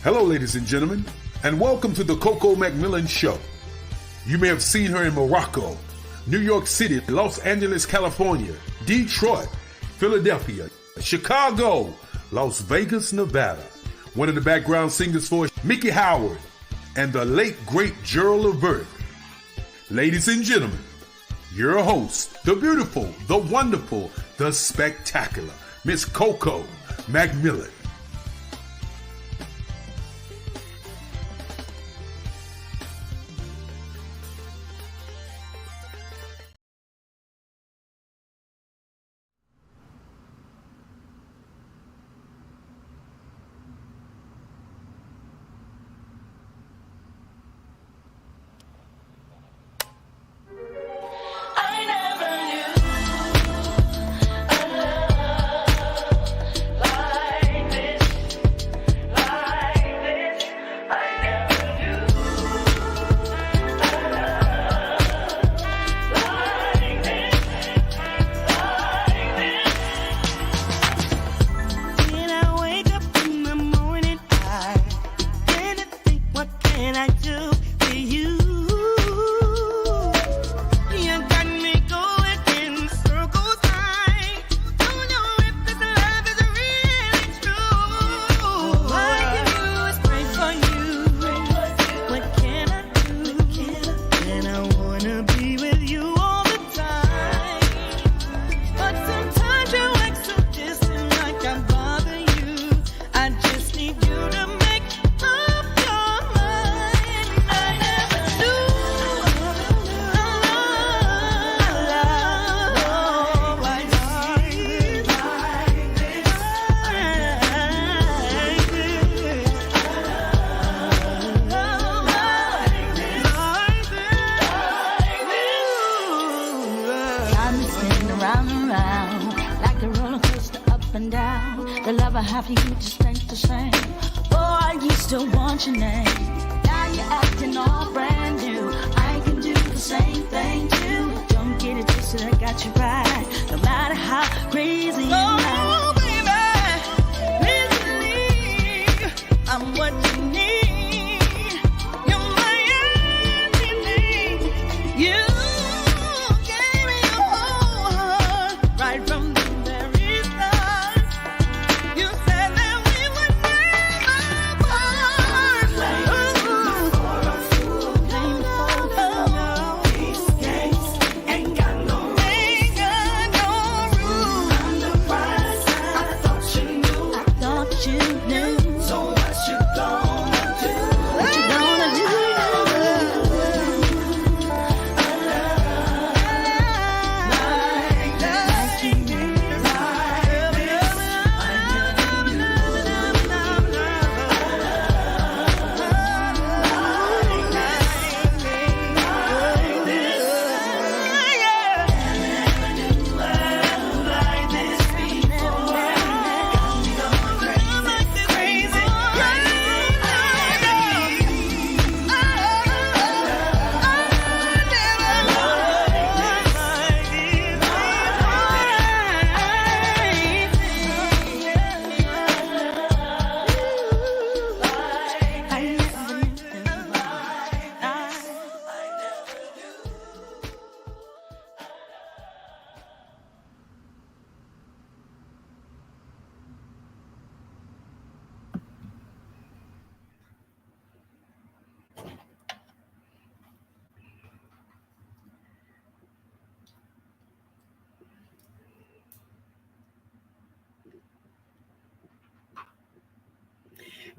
Hello, ladies and gentlemen, and welcome to the Coco McMillan Show. You may have seen her in Morocco, New York City, Los Angeles, California, Detroit, Philadelphia, Chicago, Las Vegas, Nevada. One of the background singers for Mickey Howard and the late, great Gerald Levert. Ladies and gentlemen, your host, the beautiful, the wonderful, the spectacular, Miss Coco McMillan.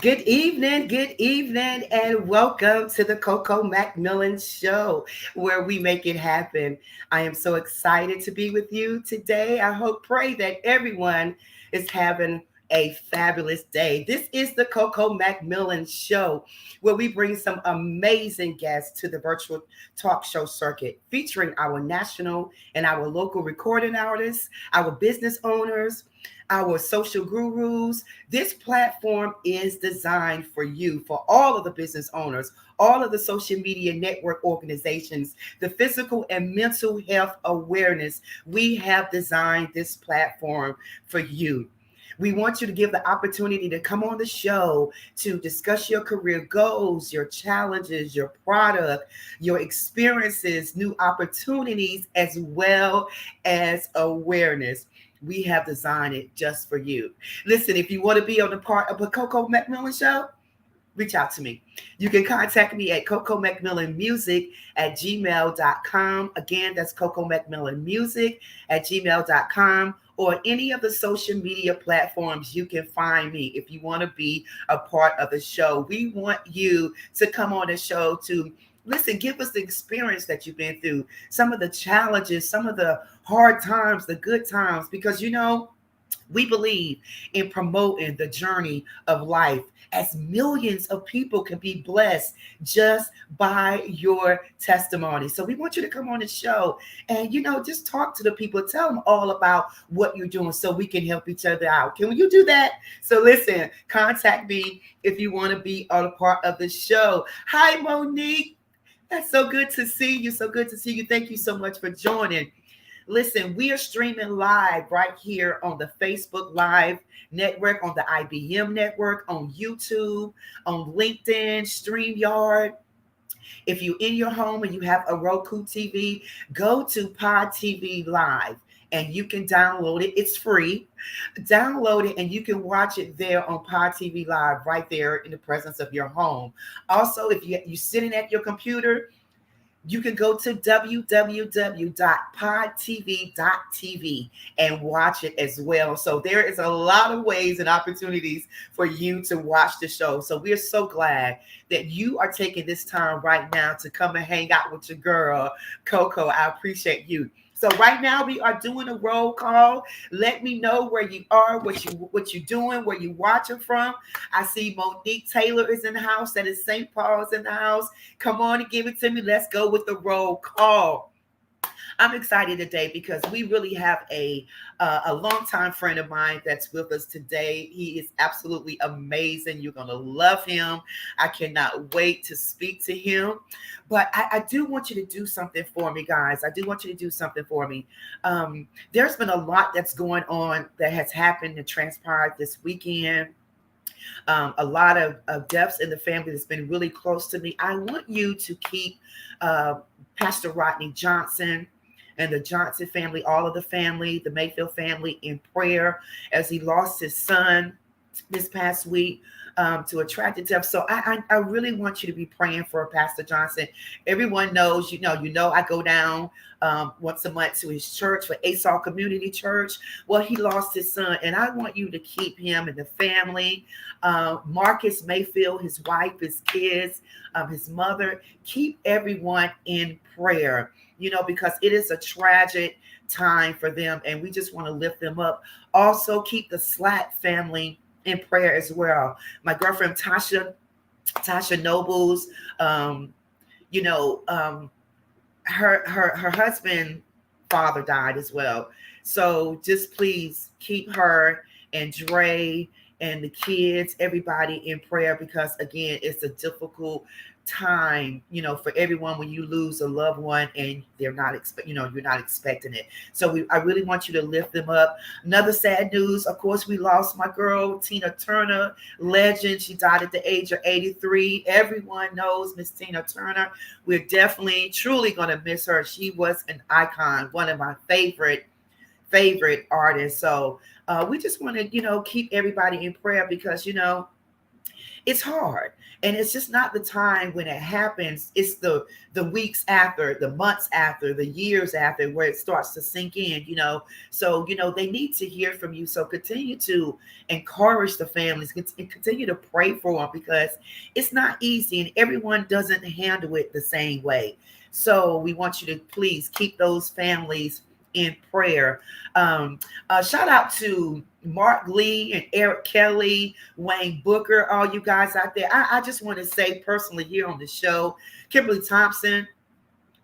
Good evening, and welcome to the Coco McMillan Show, where we make it happen. I am so excited to be with you today. Pray that everyone is having a fabulous day. This is the Coco McMillan Show, where we bring some amazing guests to the virtual talk show circuit, featuring our national and our local recording artists, our business owners, our social gurus. This platform is designed for you, for all of the business owners, all of the social media network organizations, the physical and mental health awareness. We have designed this platform for you. We want you to give the opportunity to come on the show to discuss your career goals, your challenges, your product, your experiences, new opportunities, as well as awareness. We have designed it just for you. Listen, if you want to be on the part of the Coco McMillan show, reach out to me. You can contact me at Coco McMillan Music at gmail.com. Again, that's Coco McMillan Music at gmail.com, or any of the social media platforms you can find me if you want to be a part of the show. We want you to come on the show to listen, give us the experience that you've been through, some of the challenges, some of the hard times, the good times, because we believe in promoting the journey of life as millions of people can be blessed just by your testimony. So we want you to come on the show and, just talk to the people, tell them all about what you're doing so we can help each other out. Can you do that? So listen, contact me if you want to be on a part of the show. Hi, Monique. That's so good to see you. So good to see you. Thank you so much for joining. Listen, we are streaming live right here on the Facebook Live network, on the IBM network, on YouTube, on LinkedIn, StreamYard. If you're in your home and you have a Roku TV, go to Pod TV Live and you can download it. It's free. Download it and you can watch it there on Pod TV Live right there in the presence of your home. Also, if you're sitting at your computer, you can go to www.podtv.tv and watch it as well. So there is a lot of ways and opportunities for you to watch the show. So we're so glad that you are taking this time right now to come and hang out with your girl, Coco. I appreciate you. So right now we are doing a roll call. Let me know where you are, what you're doing, where you watching from. I see Monique Taylor is in the house. That is St. Paul's in the house. Come on and give it to me. Let's go with the roll call. I'm excited today because we really have a longtime friend of mine that's with us today. He is absolutely amazing. You're going to love him. I cannot wait to speak to him. But I do want you to do something for me, guys. I do want you to do something for me. There's been a lot that's going on that has happened and transpired this weekend. A lot of deaths in the family that's been really close to me. I want you to keep Pastor Rodney Johnson and the Johnson family, all of the family, the Mayfield family, in prayer as he lost his son this past week to a tragic death. So I really want you to be praying for Pastor Johnson. Everyone knows, I go down once a month to his church, for Asal Community Church. Well, he lost his son, and I want you to keep him and the family. Marcus Mayfield, his wife, his kids, his mother, keep everyone in prayer, because it is a tragic time for them, and we just want to lift them up. Also, keep the Slatt family in prayer as well. My girlfriend Tasha Nobles, her husband father died as well. So just please keep her and Dre and the kids, everybody in prayer, because again, it's a difficult time, for everyone when you lose a loved one and they're not you're not expecting it. So I really want you to lift them up. Another sad news, of course, we lost my girl Tina Turner, legend. She died at the age of 83. Everyone knows Miss Tina Turner. We're definitely truly going to miss her. She was an icon, one of my favorite artists. So we just want to keep everybody in prayer, because it's hard, and it's just not the time when it happens. It's the weeks after, the months after, the years after, where it starts to sink in. So they need to hear from you. So continue to encourage the families and continue to pray for them, because it's not easy and everyone doesn't handle it the same way. So we want you to please keep those families in prayer. Shout out to Mark Lee and Eric Kelly, Wayne Booker, all you guys out there. I just want to say personally here on the show, Kimberly Thompson,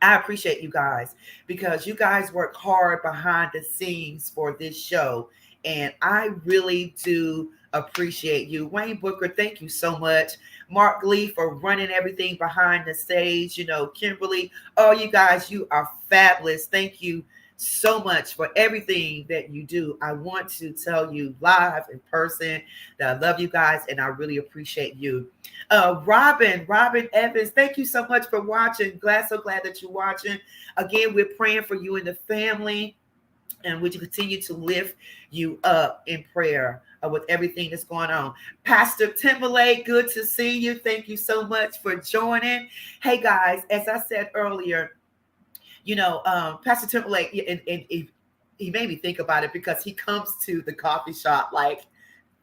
I appreciate you guys, because you guys work hard behind the scenes for this show, and I really do appreciate you. Wayne Booker, thank you so much. Mark Lee for running everything behind the stage. Kimberly, all you guys, you are fabulous. Thank you so much for everything that you do. I want to tell you live in person that I love you guys and I really appreciate you. Robin Evans, thank you so much for watching. So glad that you're watching. Again, we're praying for you and the family. And would you continue to lift you up in prayer with everything that's going on? Pastor Timberlake, good to see you. Thank you so much for joining. Hey guys, as I said earlier, Pastor Timberlake, and he made me think about it because he comes to the coffee shop like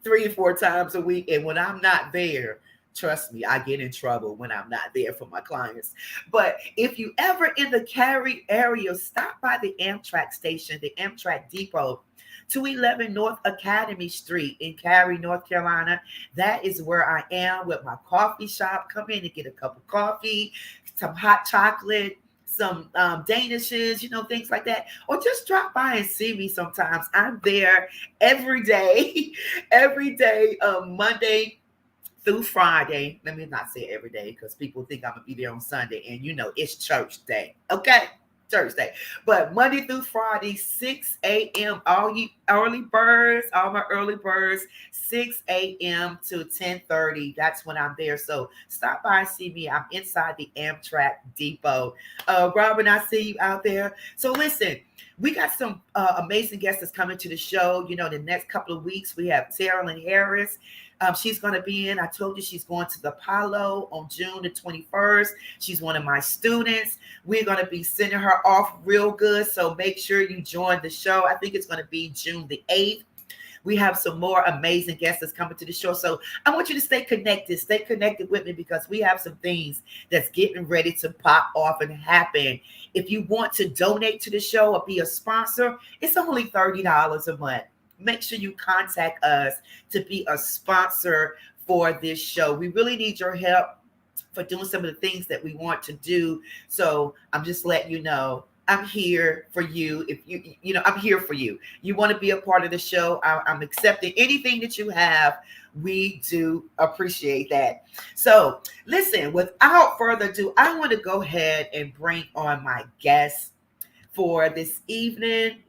3 or 4 times a week. And when I'm not there, trust me, I get in trouble when I'm not there for my clients. But if you ever in the Cary area, stop by the Amtrak station, the Amtrak depot, 211 North Academy Street in Cary, North Carolina. That is where I am with my coffee shop. Come in and get a cup of coffee, some hot chocolate, some danishes, things like that. Or just drop by and see me sometimes. I'm there every day, every day, Monday through Friday. Let me not say every day because people think I'm going to be there on Sunday. And it's church day. Okay? Church day. But Monday through Friday, 6 a.m. All you early birds, all my early birds, 6 a.m. to 10:30. That's when I'm there. So stop by and see me. I'm inside the Amtrak depot. Robin, I see you out there. So listen, we got some amazing guests that's coming to the show. The next couple of weeks, we have Terrell Harris. She's going to be in. I told you she's going to the Apollo on June the 21st. She's one of my students. We're going to be sending her off real good. So make sure you join the show. I think it's going to be June the 8th. We have some more amazing guests that's coming to the show. So I want you to stay connected. Stay connected with me because we have some things that's getting ready to pop off and happen. If you want to donate to the show or be a sponsor, it's only $30 a month. Make sure you contact us to be a sponsor for this show. We really need your help for doing some of the things that we want to do. So I'm just letting you know I'm here for you. If I'm here for you. You want to be a part of the show, I'm accepting anything that you have. We do appreciate that. So listen, without further ado, I want to go ahead and bring on my guest for this evening.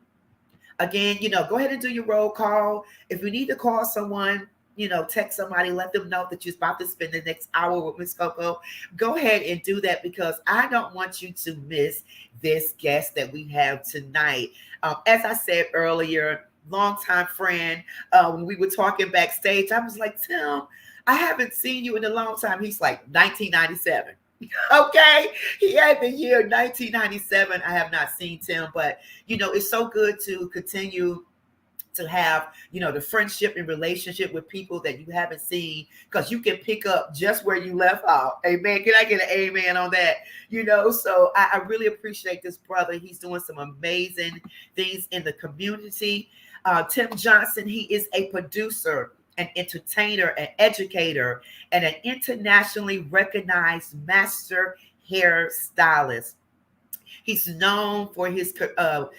Again, go ahead and do your roll call. If you need to call someone, text somebody, let them know that you're about to spend the next hour with Miss Coco. Go ahead and do that because I don't want you to miss this guest that we have tonight. As I said earlier, longtime friend, when we were talking backstage, I was like, Tim, I haven't seen you in a long time. He's like 1997. Okay, he had the year 1997. I have not seen Tim, but it's so good to continue to have the friendship and relationship with people that you haven't seen because you can pick up just where you left off. Amen. Can I get an amen on that? So I really appreciate this brother. He's doing some amazing things in the community. Tim Johnson, he is a producer, an entertainer, an educator, and an internationally recognized master hairstylist. He's known for his charisma,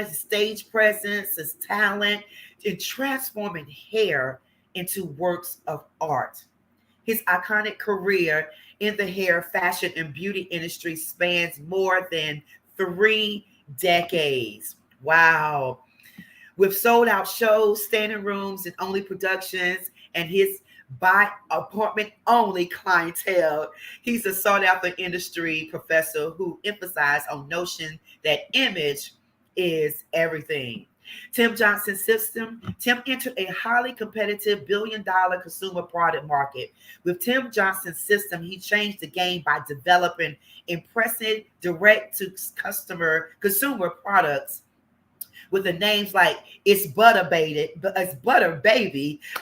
his stage presence, his talent in transforming hair into works of art. His iconic career in the hair, fashion, and beauty industry spans more than 3 decades. Wow. With sold out shows, standing rooms, and only productions, and his by appointment only clientele, he's a sought after industry professor who emphasized on notion that image is everything. Tim Johnson's system. Tim entered a highly competitive billion-dollar consumer product market. With Tim Johnson's system, he changed the game by developing impressive direct-to-consumer products with the names like It's Butter Baby,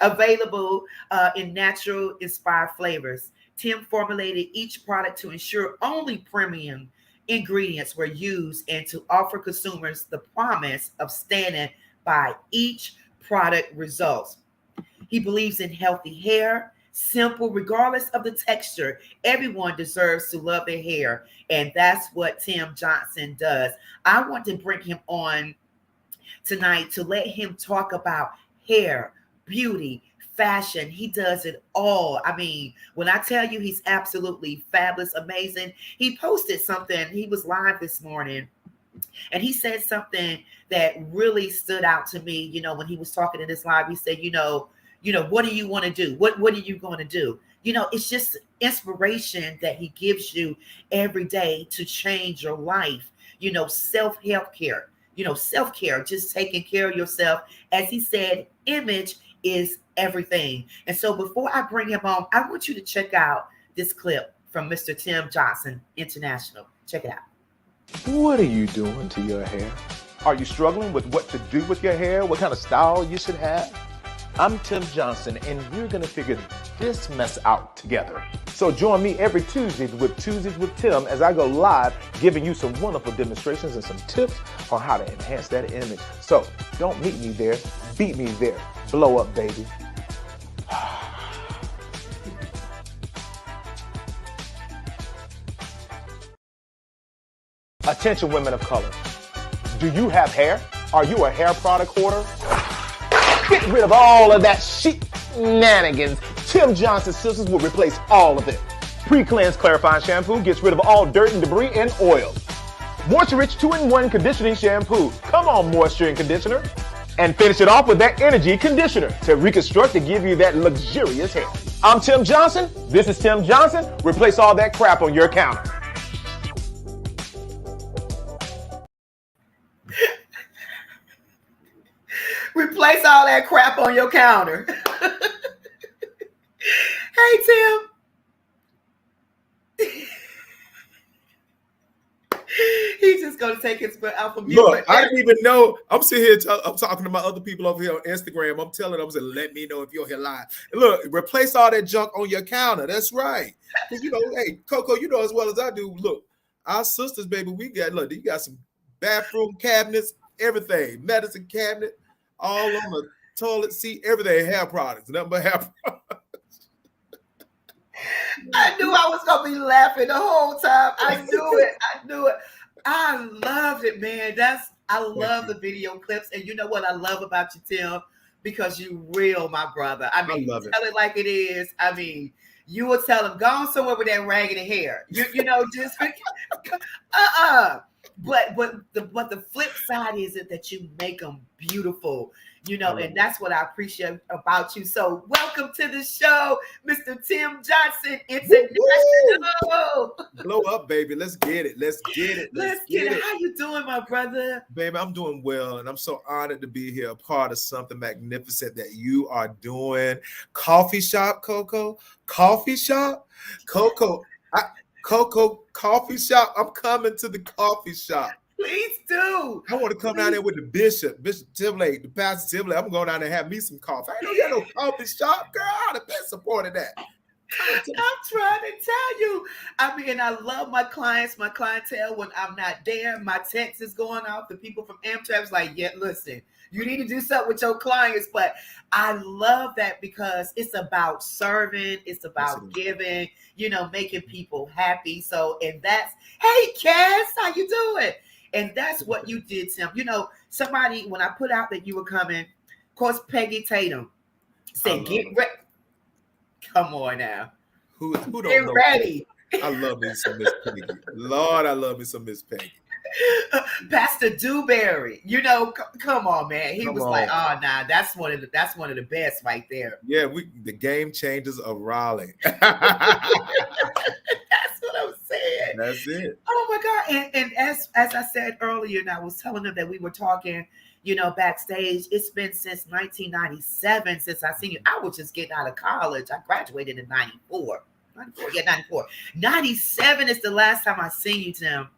available in natural inspired flavors. Tim formulated each product to ensure only premium ingredients were used and to offer consumers the promise of standing by each product results. He believes in healthy hair, simple, regardless of the texture. Everyone deserves to love their hair, and that's what Tim Johnson does. I want to bring him on tonight to let him talk about hair, beauty, fashion. He does it all. I mean, when I tell you he's absolutely fabulous, amazing. He posted something. He was live this morning And he said something that really stood out to me, when he was talking in this live. He said, what do you want to do? What are you going to do? It's just inspiration that he gives you every day to change your life. Self-help care, self-care, just taking care of yourself. As he said, image is everything. And so before I bring him on, I want you to check out this clip from Mr. Tim Johnson International. Check it out. What are you doing to your hair? Are you struggling with what to do with your hair? What kind of style you should have? I'm Tim Johnson, and we're going to figure this mess out together. So join me every Tuesdays with Tim as I go live, giving you some wonderful demonstrations and some tips on how to enhance that image. So don't meet me there, beat me there. Blow up, baby. Attention, women of color. Do you have hair? Are you a hair product hoarder? Get rid of all of that shenanigans. Tim Johnson Scissors will replace all of it. Pre-cleanse clarifying shampoo gets rid of all dirt and debris and oil. Moisture Rich 2-in-1 conditioning shampoo. Come on, moisture and conditioner. And finish it off with that energy conditioner to reconstruct and give you that luxurious hair. I'm Tim Johnson. This is Tim Johnson. Replace all that crap on your counter. Replace all that crap on your counter. Hey, Tim. He's just going to take his foot out from you. Look, I didn't even know. I'm sitting here, I'm talking to my other people over here on Instagram. I'm telling them, let me know if you're here live. And look, replace all that junk on your counter. That's right. Hey, Coco, as well as I do. Look, our sisters, baby, you got some bathroom cabinets, everything, medicine cabinet, all on the toilet seat, everything, hair products, nothing but hair products. I knew I was going to be laughing the whole time. I knew it. I loved it, man. I love the video clips. And you know what I love about you, Tim? Because you real, my brother. I mean, tell it like it is. I mean, you will tell them, go on somewhere with that raggedy hair. Just But the flip side is that you make them beautiful, and that's what I appreciate about you. So welcome to the show, Mr. Tim Johnson International. Blow up, baby. Let's get it. Let's get it. How you doing, my brother? Baby, I'm doing well, and I'm so honored to be here, a part of something magnificent that you are doing. Coffee shop, Coco. Coffee shop, Coco. Coco coffee shop. I'm coming to the coffee shop. Please do. I want to come down there with the Bishop Timberlake, the Pastor Timberlake. I'm going down there and have me some coffee. I know you got no coffee shop, girl. I'd have been supporting that. I'm trying to tell you. I mean, I love my clients, my clientele. When I'm not there, my text is going off. The people from Amtrak's like, yeah, listen, you need to do something with your clients. But I love that because it's about serving. It's about giving, making people happy. So, and that's, hey, Cass, how you doing? And that's what you did, Tim. Somebody, when I put out that you were coming, of course, Peggy Tatum said, get ready. Come on now. Who don't get know ready. I love me some Miss Peggy. Lord, I love me some Miss Peggy. Pastor Dewberry, come on, man. He was like, "Oh, nah, that's one of the best right there." Yeah, the game changers of Raleigh. That's what I'm saying. That's it. Oh my God! And as I said earlier, and I was telling them that we were talking, backstage. It's been since 1997 since I seen you. I was just getting out of college. I graduated in 94. 94. 97 is the last time I seen you, Tim.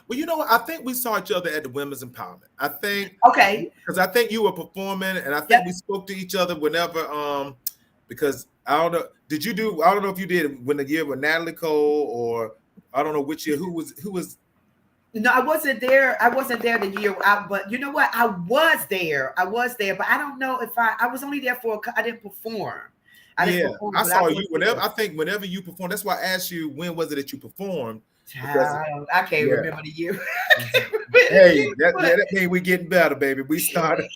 Well, I think we saw each other at the Women's Empowerment. I think because I think you were performing, and I think we spoke to each other whenever. Because I don't know. Did you do? I don't know if you did when the year with Natalie Cole, or I don't know which year. Who was? No, I wasn't there. I wasn't there the year out, but you know what? I was there, but I don't know if I was only there I didn't perform. I saw you whenever. I think whenever you performed. That's why I asked you when was it that you performed. I can't remember the year. Hey, that means we're getting better, baby. We started.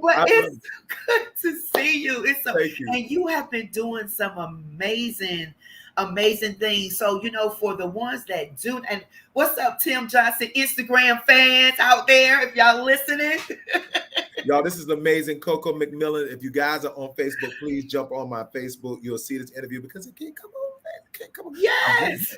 But it's good to see you. Thank you. And you have been doing some amazing amazing things. So, for the ones that do, and what's up, Tim Johnson, Instagram fans out there, if y'all listening. Y'all, this is amazing. Coco McMillan. If you guys are on Facebook, please jump on my Facebook. You'll see this interview because it can't come on, man. It can't come on. Yes.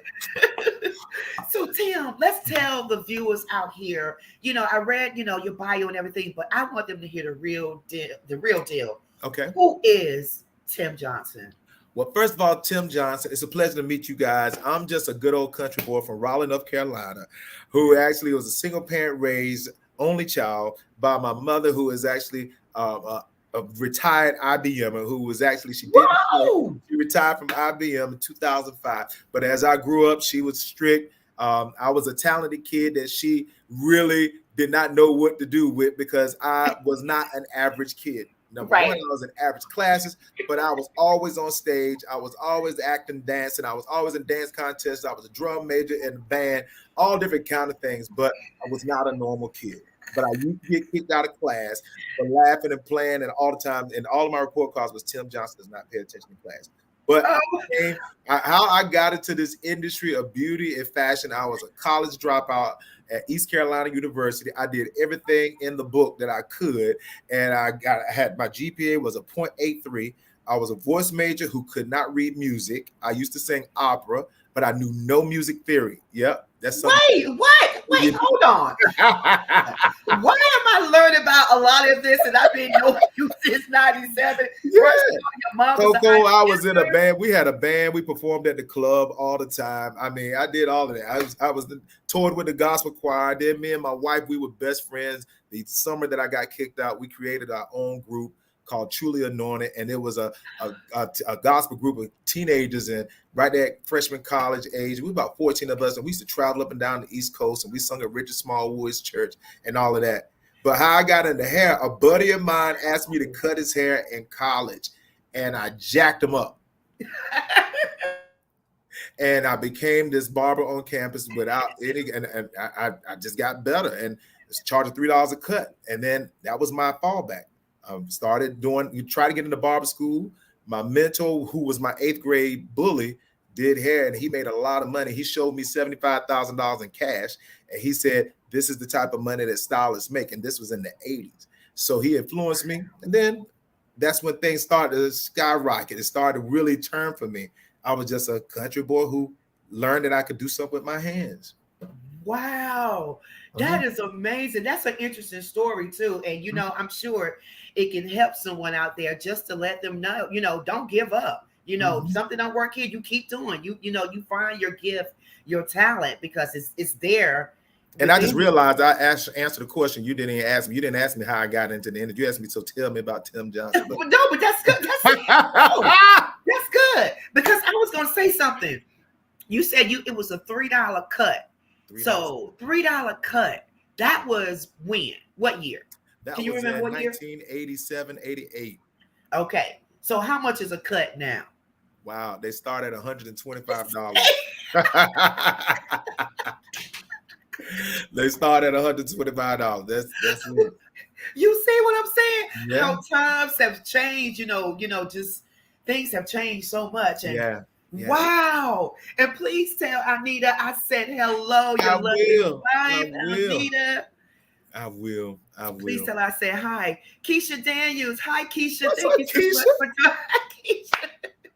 So, Tim, let's tell the viewers out here, I read, your bio and everything, but I want them to hear the real deal. Okay. Who is Tim Johnson? Well, first of all, Tim Johnson, it's a pleasure to meet you guys. I'm just a good old country boy from Raleigh, North Carolina, who actually was a single parent raised only child by my mother, who is actually a retired IBM, who was actually, she retired from IBM in 2005. But as I grew up, she was strict. I was a talented kid that she really did not know what to do with because I was not an average kid. Number one, I was in average classes, but I was always on stage. I was always acting, dancing. I was always in dance contests. I was a drum major in the band, all different kind of things, but I was not a normal kid. But I used to get kicked out of class for laughing and playing, and all the time, and all of my report cards was Tim Johnson does not pay attention in class. But how I got into this industry of beauty and fashion, I was a college dropout at East Carolina University. I did everything in the book that I could, and I had my GPA was a 0.83. I was a voice major who could not read music. I used to sing opera, but I knew no music theory. Yep. That's something. Wait, what? Wait, hold on. Why am I learning about a lot of this and I've been knowing you since 97? Yeah. Coco, I was in a band. We had a band. We performed at the club all the time. I mean, I did all of that. I was toured with the gospel choir. Then me and my wife, we were best friends. The summer that I got kicked out, we created our own group called Truly Anointed, and it was a gospel group of teenagers and right there at freshman college age. We were about 14 of us, and we used to travel up and down the East Coast, and we sung at Richard Smallwood's church and all of that. But how I got into hair, a buddy of mine asked me to cut his hair in college, and I jacked him up. And I became this barber on campus without any, and I just got better and charged $3 a cut. And then that was my fallback. Started doing, you try to get into barber school. My mentor, who was my 8th grade bully, did hair and he made a lot of money. He showed me $75,000 in cash. And he said, this is the type of money that stylists make. And this was in the 80s. So he influenced me. And then that's when things started to skyrocket. It started to really turn for me. I was just a country boy who learned that I could do something with my hands. Wow. That is amazing. That's an interesting story too. And, I'm sure it can help someone out there just to let them know, don't give up. Something don't work here, you keep doing. You find your gift, your talent, because it's there. And I just realized I answered the question you didn't ask me. You didn't ask me how I got into the interview. You asked me, so tell me about Tim Johnson. But that's good. That's good. Because I was going to say something. You said it was a $3 cut. So $3 cut. That was when? What year? Can you remember what year? 1987, 88. Okay. So how much is a cut now? Wow. They start at $125. They start at $125. That's it. You see what I'm saying? Yeah. How times have changed, just things have changed so much. And yeah. Wow. And please tell Anita I said hello. Your lovely wife, Anita. I will. Please tell her I said hi. Keisha Daniels. Hi, Keisha. What's Thank up, you Keisha? so much for Keisha.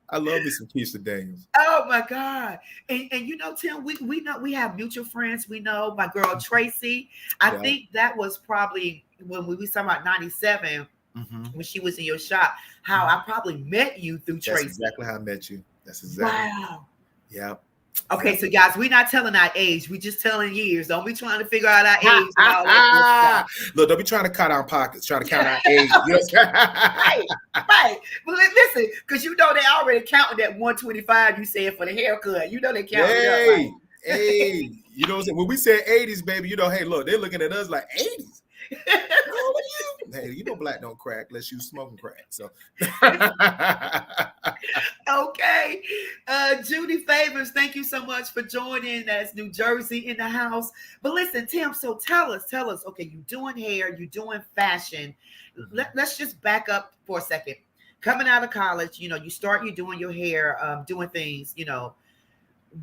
I love me some Keisha Daniels. Oh my God. And Tim, we know we have mutual friends. We know my girl Tracy. I think that was probably when we talking about 97, when she was in your shop, how I probably met you through Tracy. That's exactly how I met you. That's exactly. Wow. Yeah. Okay, so guys, we're not telling our age. We're just telling years. Don't be trying to figure out our age. And all that Look, don't be trying to cut our pockets, trying to count our age. Right. But listen, because they already counted that 125 you said for the haircut. They counted it up. Right? Hey, you know what I'm saying? When we say 80s, baby, hey, look, they're looking at us like 80s. Hey, black don't crack unless you smoking crack. So okay. Judy Favors, thank you so much for joining. That's New Jersey in the house. But listen, Tim, so tell us, okay, you're doing hair, you're doing fashion. Let's just back up for a second. coming out of college, you start you doing your hair, doing things,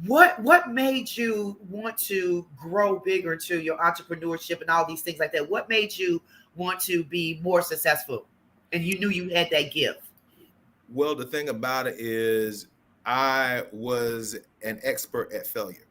what made you want to grow bigger to your entrepreneurship and all these things like that? What made you want to be more successful? And you knew you had that gift. Well, the thing about it is I was an expert at failure.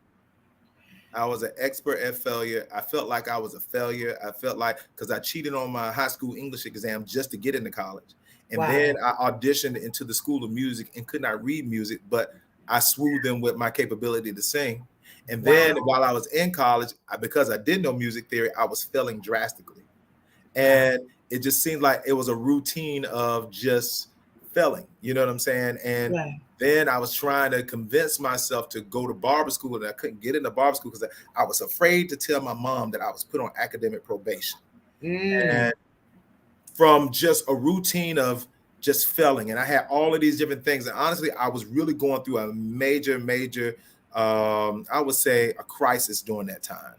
I was an expert at failure. I felt like I was a failure. I felt like, because I cheated on my high school English exam just to get into college. And then I auditioned into the School of Music and could not read music, but I swooned them with my capability to sing. And then while I was in college, because I did know music theory, I was failing drastically. And it just seemed like it was a routine of just failing. You know what I'm saying? And then I was trying to convince myself to go to barber school, and I couldn't get into barber school because I was afraid to tell my mom that I was put on academic probation. And from just a routine of just failing, and I had all of these different things. And honestly, I was really going through a major, I would say a crisis during that time.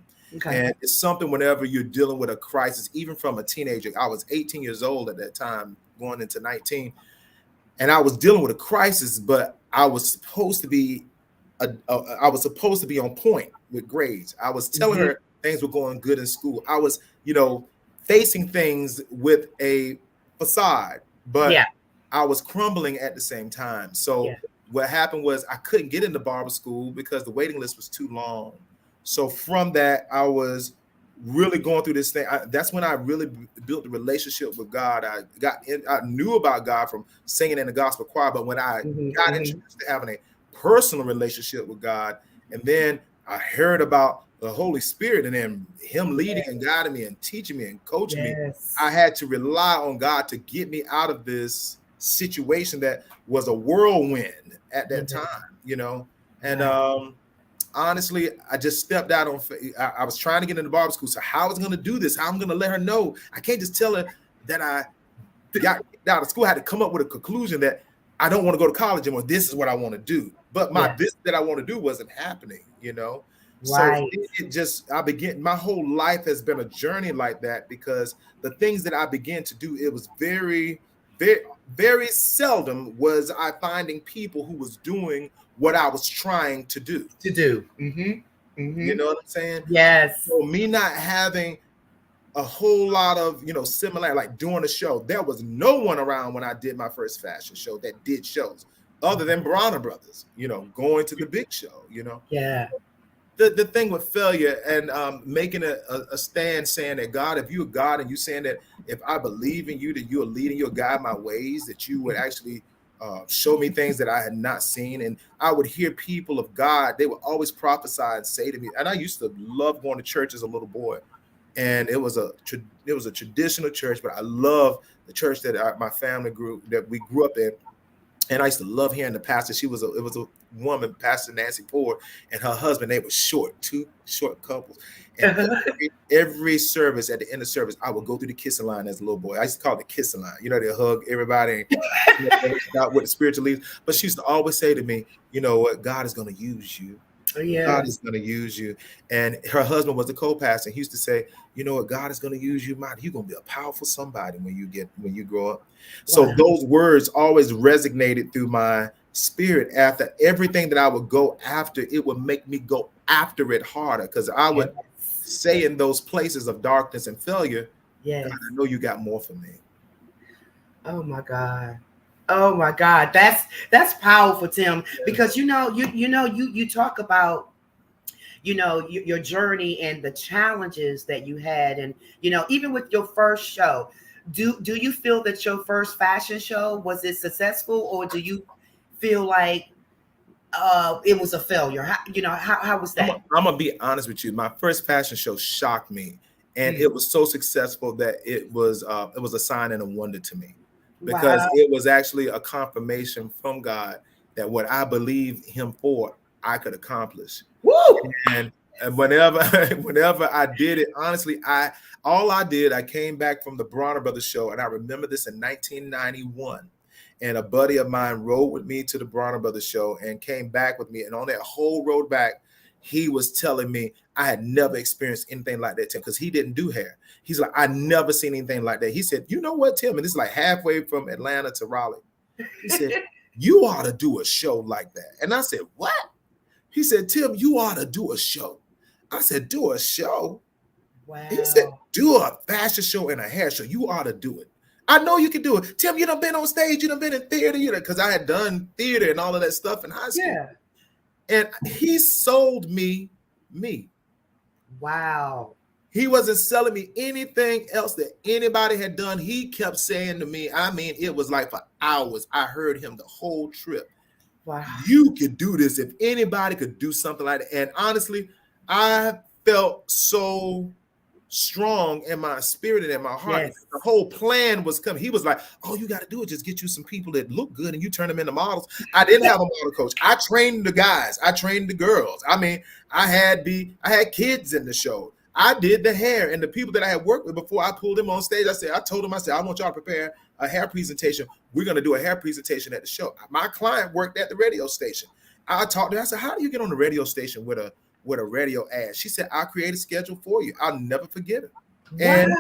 And it's something whenever you're dealing with a crisis, even from a teenager. I was 18 years old at that time, going into 19. And I was dealing with a crisis, but I was supposed to be on point with grades. I was telling her things were going good in school. I was, facing things with a facade, but I was crumbling at the same time. So what happened was I couldn't get into barber school because the waiting list was too long. So from that, I was really going through this thing. That's when I really built the relationship with God. I knew about God from singing in the gospel choir, but when I got introduced to having a personal relationship with God, and then I heard about the Holy Spirit and then him leading and guiding me and teaching me and coaching me, I had to rely on God to get me out of this situation that was a whirlwind at that time, and honestly, I just stepped out on. I was trying to get into barber school. So how I was going to do this? How I'm going to let her know? I can't just tell her that I got out of school. I had to come up with a conclusion that I don't want to go to college anymore. This is what I want to do. But this that I want to do wasn't happening, So it just, my whole life has been a journey like that, because the things that I began to do, it was very, very, very seldom was I finding people who was doing what I was trying to do. You know what I'm saying? Yes. So me not having a whole lot of, similar, like doing a show, there was no one around when I did my first fashion show that did shows other than Bronner Brothers, going to the big show, Yeah. The thing with failure and making a stand saying that God, if you're God and you saying that if I believe in you, that you are leading, you'll guide my ways, that you would actually show me things that I had not seen. And I would hear people of God, they would always prophesy and say to me, and I used to love going to church as a little boy. And it was a traditional church, but I love the church that my family we grew up in. And I used to love hearing the pastor. It was a woman, Pastor Nancy Ford, and her husband. They were two short couples. And every service, at the end of service, I would go through the kissing line as a little boy. I used to call it the kissing line. They hug everybody and with the spiritual leaders. But she used to always say to me, you know what, God is going to use you. God is going to use you. And her husband was the co-pastor. He used to say, you know what, God is going to use you, man. You're going to be a powerful somebody when you grow up. So those words always resonated through my spirit. After everything that I would go after, it would make me go after it harder, because I would say in those places of darkness and failure, God, I know you got more for me. Oh my God. Oh my God. That's powerful, Tim, because you talk about your journey and the challenges that you had, and even with your first show, do you feel that your first fashion show, was it successful, or do you feel like it was a failure? How was that? I'm gonna be honest with you. My first fashion show shocked me, and it was so successful that it was a sign and a wonder to me, because it was actually a confirmation from God that what I believed Him for, I could accomplish. Woo! And whenever I did it, honestly, I came back from the Bronner Brothers show, and I remember this in 1991. And a buddy of mine rode with me to the Bronner Brothers show and came back with me. And on that whole road back, he was telling me I had never experienced anything like that, Tim, because he didn't do hair. He's like, I never seen anything like that. He said, you know what, Tim? And this is like halfway from Atlanta to Raleigh. He said, you ought to do a show like that. And I said, what? He said, Tim, you ought to do a show. I said, do a show? Wow. He said, do a fashion show and a hair show. You ought to do it. I know you can do it. Tim, you done been on stage. You done been in theater. Because I had done theater and all of that stuff in high school. Yeah. And he sold me. Wow. He wasn't selling me anything else that anybody had done. He kept saying to me, I mean, it was like for hours. I heard him the whole trip. Wow. You could do this if anybody could do something like that. And honestly, I felt so strong in my spirit and in my heart. Yes. The whole plan was coming. He was like, all you got to do is just get you some people that look good and you turn them into models. I didn't have a model coach. I trained the guys. I trained the girls. I mean, I had kids in the show. I did the hair, and the people that I had worked with before I pulled them on stage, I told them, I want y'all to prepare a hair presentation. We're going to do a hair presentation at the show. My client worked at the radio station. I talked to her. I said, how do you get on the radio station with a radio ad? She said, I'll create a schedule for you. I'll never forget it. And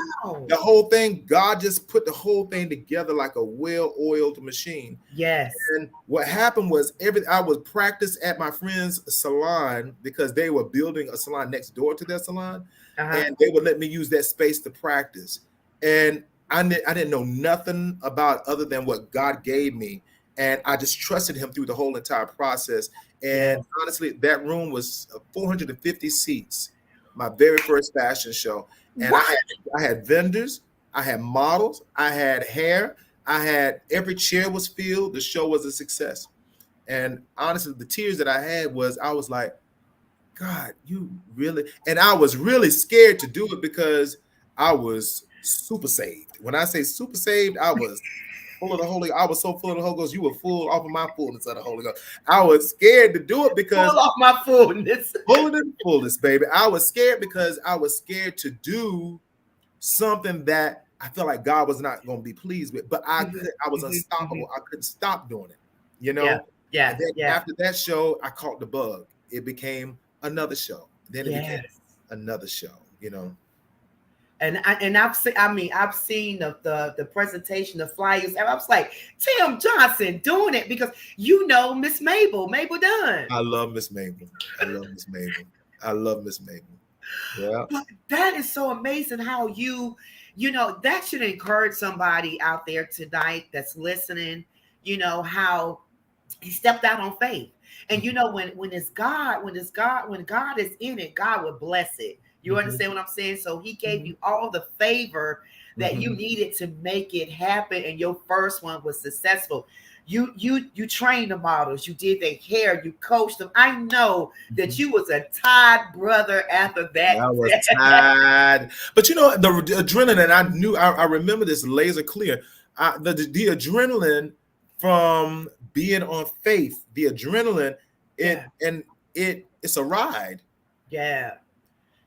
the whole thing, God just put the whole thing together like a well-oiled machine. Yes. And what happened was I was practice at my friend's salon because they were building a salon next door to their salon. And they would let me use that space to practice. And I didn't know nothing about other than what God gave me. And I just trusted him through the whole entire process. And honestly, that room was 450 seats, my very first fashion show. And I had vendors, I had models, I had hair, every chair was filled. The show was a success. And honestly, the tears that I had I was like, God, you really, and I was really scared to do it because I was super saved. When I say super saved, I was full of the Holy. I was so full of the Holy Ghost. You were full off of my fullness of the Holy Ghost. I was scared to do it because full off my fullness. Fullness, baby. I was scared because I was scared to do something that I felt like God was not going to be pleased with. But I was unstoppable. I couldn't stop doing it. You know? Yeah. And then after that show, I caught the bug. It became another show. Then it became another show, you know. And I've seen the presentation, the flyers, and I was like, Tim Johnson doing it because Miss Mabel Dunn. I love Miss Mabel. Yeah. But that is so amazing how that should encourage somebody out there tonight that's listening, how he stepped out on faith. And when God is in it, God will bless it. You understand what I'm saying? So he gave you all the favor that you needed to make it happen. And your first one was successful. You trained the models, you did their hair, you coached them. I know that you was a tired brother after that. I was tired. But the adrenaline, and I remember this laser clear. The adrenaline from being on faith, the adrenaline, it's a ride. Yeah.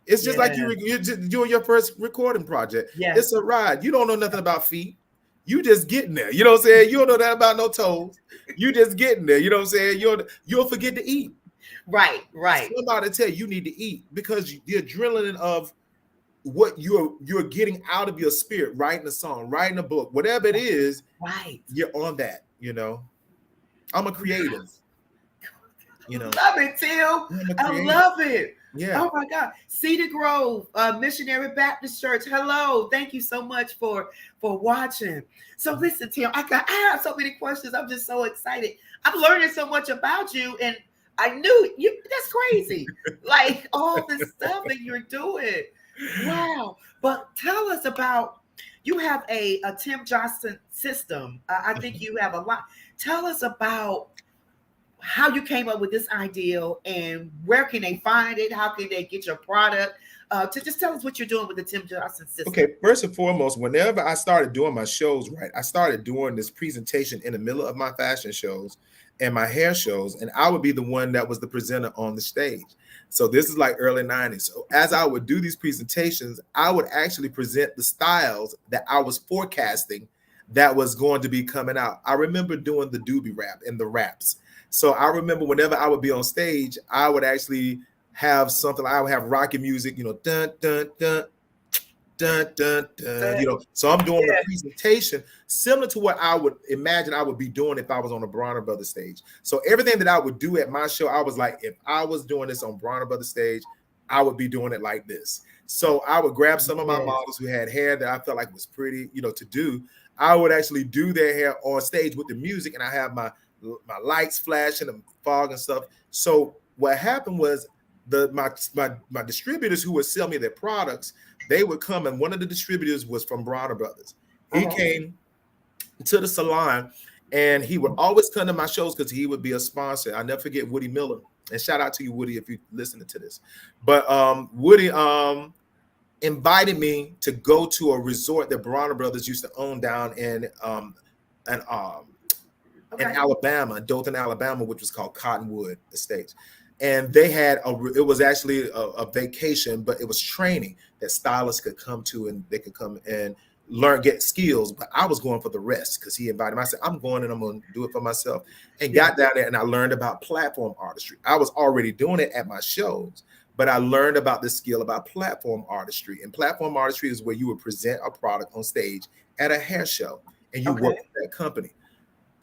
It's just like you're doing your first recording project. Yeah. It's a ride. You don't know nothing about feet. You just getting there. You know what I'm saying? You don't know that about no toes. You just getting there. You know what I'm saying? You'll forget to eat. Right. Somebody tell you need to eat because the adrenaline of what you're getting out of your spirit, writing a song, writing a book, whatever it is, right? You're on that. I'm a creative. Love it, Tim. I love it. Yeah. Oh my God. Cedar Grove Missionary Baptist Church. Hello. Thank you so much for watching. So listen, Tim, I have so many questions. I'm just so excited. I'm learning so much about you, and I knew you. That's crazy. Like all the stuff that you're doing. Wow. But tell us about. You have a Tim Johnson system. I think you have a lot. Tell us about how you came up with this ideal and where can they find it? How can they get your product? To just tell us what you're doing with the Tim Johnson system. Okay, first and foremost, whenever I started doing my shows, right, I started doing this presentation in the middle of my fashion shows and my hair shows, and I would be the one that was the presenter on the stage. So this is like early 90s. So as I would do these presentations, I would actually present the styles that I was forecasting that was going to be coming out. I remember doing the doobie rap and the raps. So I remember whenever I would be on stage, I would actually have something. I would have rocky music, dun, dun, dun, Dun, dun, dun, you know, so I'm doing the presentation similar to what I would imagine I would be doing if I was on the Bronner Brothers stage. So everything that I would do at my show, I was like, if I was doing this on Bronner Brothers stage, I would be doing it like this. So I would grab some of my models who had hair that I felt like was pretty, you know, to do. I would actually do their hair on stage with the music, and I have my lights flashing and fog and stuff. So what happened was my distributors who would sell me their products, they would come, and one of the distributors was from Bronner Brothers. He came to the salon, and he would always come to my shows because he would be a sponsor. I never forget Woody Miller, and shout out to you, Woody, if you're listening to this. But Woody invited me to go to a resort that Bronner Brothers used to own down in Alabama, Dothan, Alabama, which was called Cottonwood Estates. And they had it was actually a vacation, but it was training that stylists could come to, and they could come and learn, get skills. But I was going for the rest because he invited me. I said, I'm going, and I'm going to do it for myself. And got down there, and I learned about platform artistry. I was already doing it at my shows, but I learned about this skill about platform artistry. And platform artistry is where you would present a product on stage at a hair show, and you work with that company.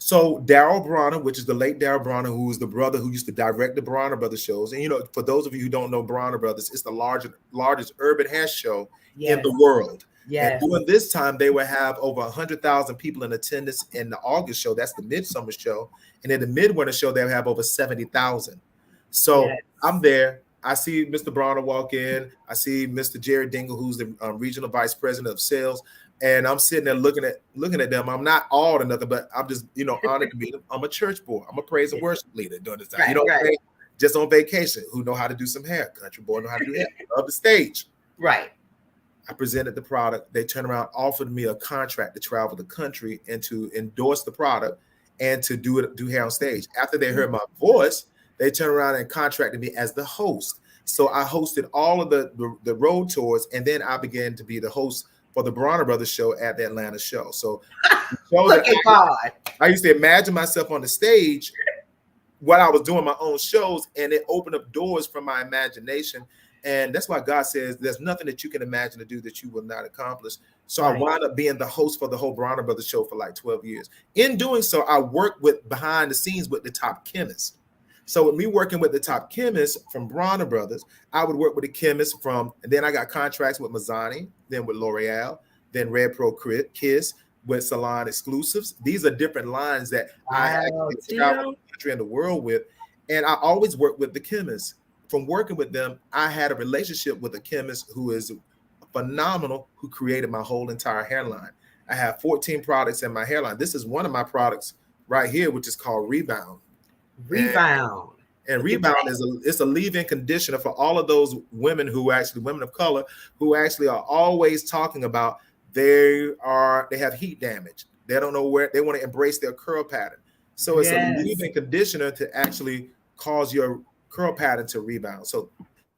So Daryl Bronner, which is the late Daryl Bronner, who was the brother who used to direct the Bronner Brothers shows. And, you know, for those of you who don't know Bronner Brothers, it's the largest urban hair show in the world. And during this time, they would have over 100,000 people in attendance in the August show. That's the midsummer show. And in the midwinter show, they would have over 70,000. So I'm there. I see Mr. Bronner walk in. I see Mr. Jerry Dingle, who's the regional vice president of sales. And I'm sitting there looking at them. I'm not awed or nothing, but I'm just, you know, honored to be them. I'm a church boy. I'm a praise and worship leader during this time. Just on vacation, who know how to do some hair. Country boy know how to do hair. Love the stage. Right. I presented the product. They turned around, offered me a contract to travel the country and to endorse the product and to do hair on stage. After they heard my voice, they turned around and contracted me as the host. So I hosted all of the road tours, and then I began to be the host for the Bronner Brothers show at the Atlanta show. So look at God. I used to imagine myself on the stage while I was doing my own shows, and it opened up doors from my imagination. And that's why God says there's nothing that you can imagine to do that you will not accomplish. So I wound up being the host for the whole Bronner Brothers show for like 12 years. In doing so, I worked with behind the scenes with the top chemists. So with me working with the top chemists from Bronner Brothers, I would work with the chemists and then I got contracts with Mazzani, then with L'Oreal, then Red Pro Kiss, with Salon Exclusives. These are different lines that I actually travel the country and the world with. And I always work with the chemists. From working with them, I had a relationship with a chemist who is phenomenal, who created my whole entire hairline. I have 14 products in my hairline. This is one of my products right here, which is called Rebound. And Rebound is a leave-in conditioner for all of those women women of color who actually are always talking about they have heat damage. They don't know where they want to embrace their curl pattern. So it's a leave-in conditioner to actually cause your curl pattern to rebound. So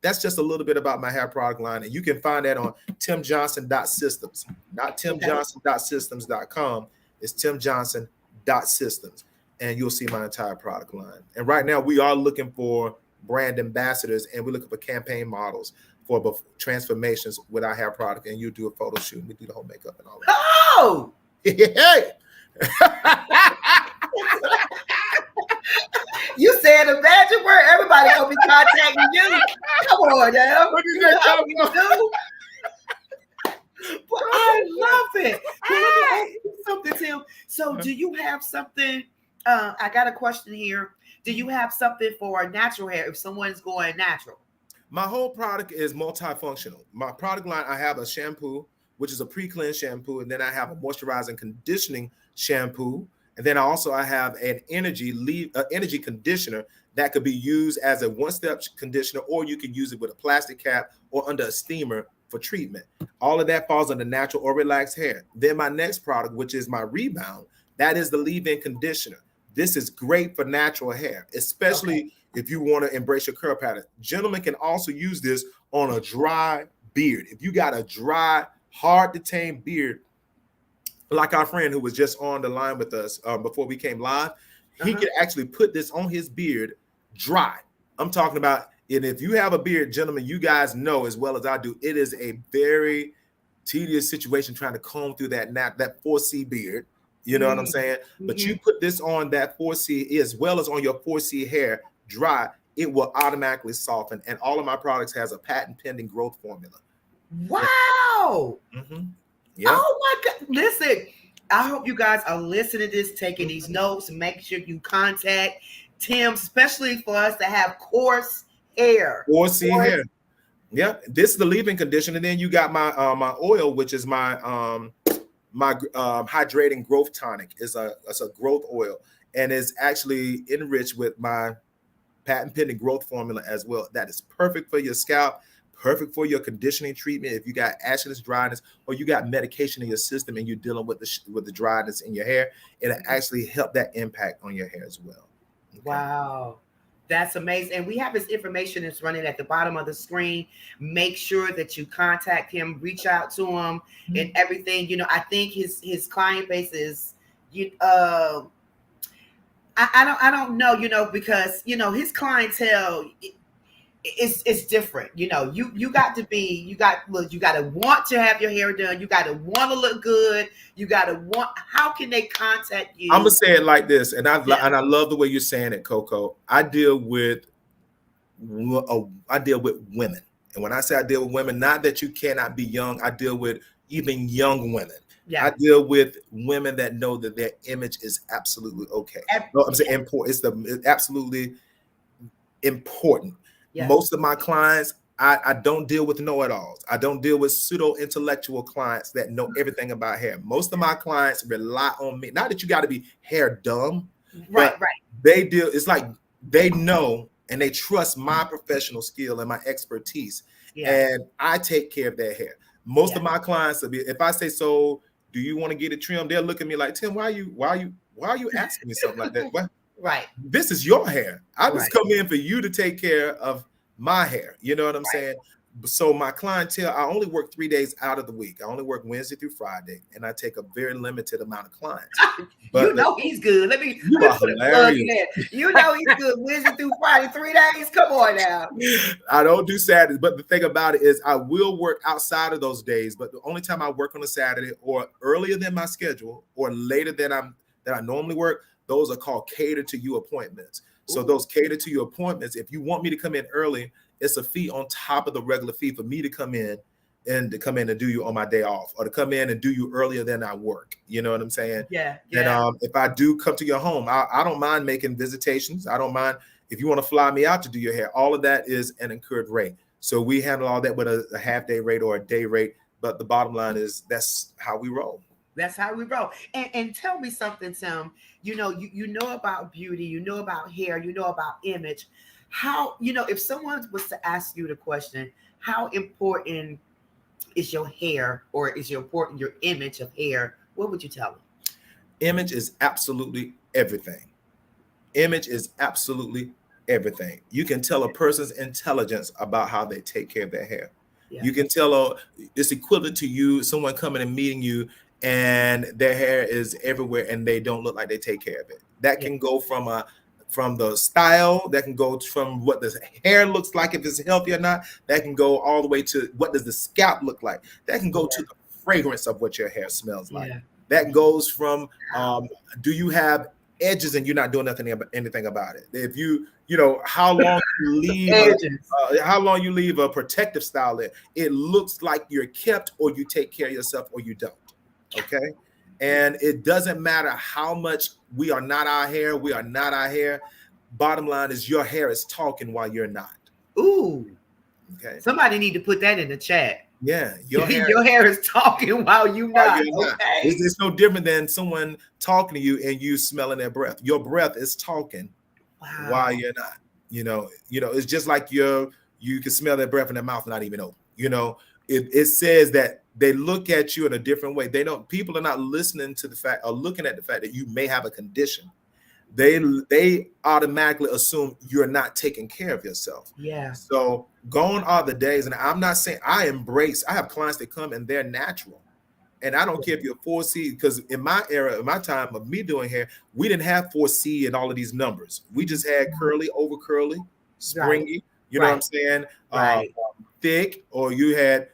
that's just a little bit about my hair product line. And you can find that on timjohnson.systems, not timjohnson.systems.com. It's timjohnson.systems. And you'll see my entire product line. And right now we are looking for brand ambassadors, and we're looking for campaign models for transformations with our hair product. And you do a photo shoot, and we do the whole makeup and all that. Oh! Hey! You said a magic word. Everybody gonna be contacting you. Come on now. What is that do? But I love it. Let me ask you something, Tim. So do you have something? I got a question here. Do you have something for natural hair if someone's going natural? My whole product is multifunctional. My product line, I have a shampoo, which is a pre-cleanse shampoo, and then I have a moisturizing conditioning shampoo, and then I have an energy conditioner that could be used as a one-step conditioner, or you can use it with a plastic cap or under a steamer for treatment. All of that falls under natural or relaxed hair. Then my next product, which is my Rebound, that is the leave-in conditioner. This is great for natural hair, especially if you want to embrace your curl pattern. Gentlemen can also use this on a dry beard. If you got a dry, hard to tame beard, like our friend who was just on the line with us before we came live, he could actually put this on his beard dry. I'm talking about, and if you have a beard, gentlemen, you guys know as well as I do, it is a very tedious situation trying to comb through that 4C beard. You know what I'm saying? But you Mhm. put this on that 4C as well as on your 4C hair dry, it will automatically soften. And all of my products has a patent pending growth formula. Wow. Yeah. Oh my God. Listen, I hope you guys are listening to this, taking these notes. Make sure you contact Tim, especially for us to have coarse hair. 4C hair. Yeah, this is the leave-in condition, and then you got my my oil, which is my hydrating growth tonic. It's a growth oil, and it's actually enriched with my patent pending growth formula as well. That is perfect for your scalp, perfect for your conditioning treatment. If you got ashiness, dryness, or you got medication in your system and you're dealing with the dryness in your hair, it'll actually help that impact on your hair as well. Okay. Wow. That's amazing. And we have his information that's running at the bottom of the screen. Make sure that you contact him, reach out to him and everything. You know, I think his client base is I don't know, you know, because you know his clientele it's different. You know, you got to want to have your hair done. You got to want to look good. You got to want. How can they contact you? I'm gonna say it like this, and I love the way you're saying it, Coco. I deal with women, and when I say I deal with women, not that you cannot be young. I deal with even young women. Yeah. I deal with women that know that their image is absolutely okay. No, I'm saying important. It's absolutely important. Yeah. Most of my clients, I don't deal with know-it-alls. I don't deal with pseudo-intellectual clients that know everything about hair. Most of my clients rely on me. Not that you got to be hair dumb, right? They deal. It's like they know and they trust my professional skill and my expertise, and I take care of their hair. Most of my clients, if I say, so do you want to get it trimmed? They'll look at me like, Tim, why are you asking me something like that? Well, right. This is your hair. I just come in for you to take care of my hair. You know what I'm saying? So my clientele, I only work 3 days out of the week. I only work Wednesday through Friday, and I take a very limited amount of clients. But you know he's good. Let me put a plug in there. You know he's good Wednesday through Friday, 3 days. Come on now. I don't do Saturdays, but the thing about it is I will work outside of those days. But the only time I work on a Saturday or earlier than my schedule or later than I normally work, those are called cater to you appointments. Ooh. So those cater to you appointments, if you want me to come in early, it's a fee on top of the regular fee for me to come in and do you on my day off, or to come in and do you earlier than I work. You know what I'm saying? Yeah. And if I do come to your home, I don't mind making visitations. I don't mind if you want to fly me out to do your hair. All of that is an incurred rate. So we handle all that with a half day rate or a day rate. But the bottom line is that's how we roll. That's how we roll. And tell me something, Tim. You know, you know about beauty, you know about hair, you know about image. How, you know, if someone was to ask you the question, how important is your hair, or is your image of hair? What would you tell them? Image is absolutely everything. Image is absolutely everything. You can tell a person's intelligence about how they take care of their hair. Yeah. You can tell it's equivalent to you, someone coming and meeting you, and their hair is everywhere and they don't look like they take care of it. That can go from the style, that can go from what the hair looks like, if it's healthy or not. That can go all the way to what does the scalp look like. That can go to the fragrance of what your hair smells like. That goes from do you have edges and you're not doing anything about it? If you know how long you leave a protective style in, it looks like you're kept, or you take care of yourself, or you don't. Okay. And it doesn't matter how much we are not our hair. Bottom line is your hair is talking while you're not. Ooh. Okay. Somebody need to put that in the chat. Yeah. Your hair is talking while you're not. Okay. It's no different than someone talking to you and you smelling their breath. Your breath is talking while you're not. You know, it's just like you can smell their breath in their mouth and not even know. You know, it says that they look at you in a different way. People are not listening to the fact or looking at the fact that you may have a condition. They automatically assume you're not taking care of yourself. Yeah. So gone are the days, and I'm not saying I have clients that come and they're natural. And I don't care if you're 4C, because in my time of me doing hair, we didn't have 4C and all of these numbers. We just had curly, over curly, springy, you know what I'm saying? Thick, or you had,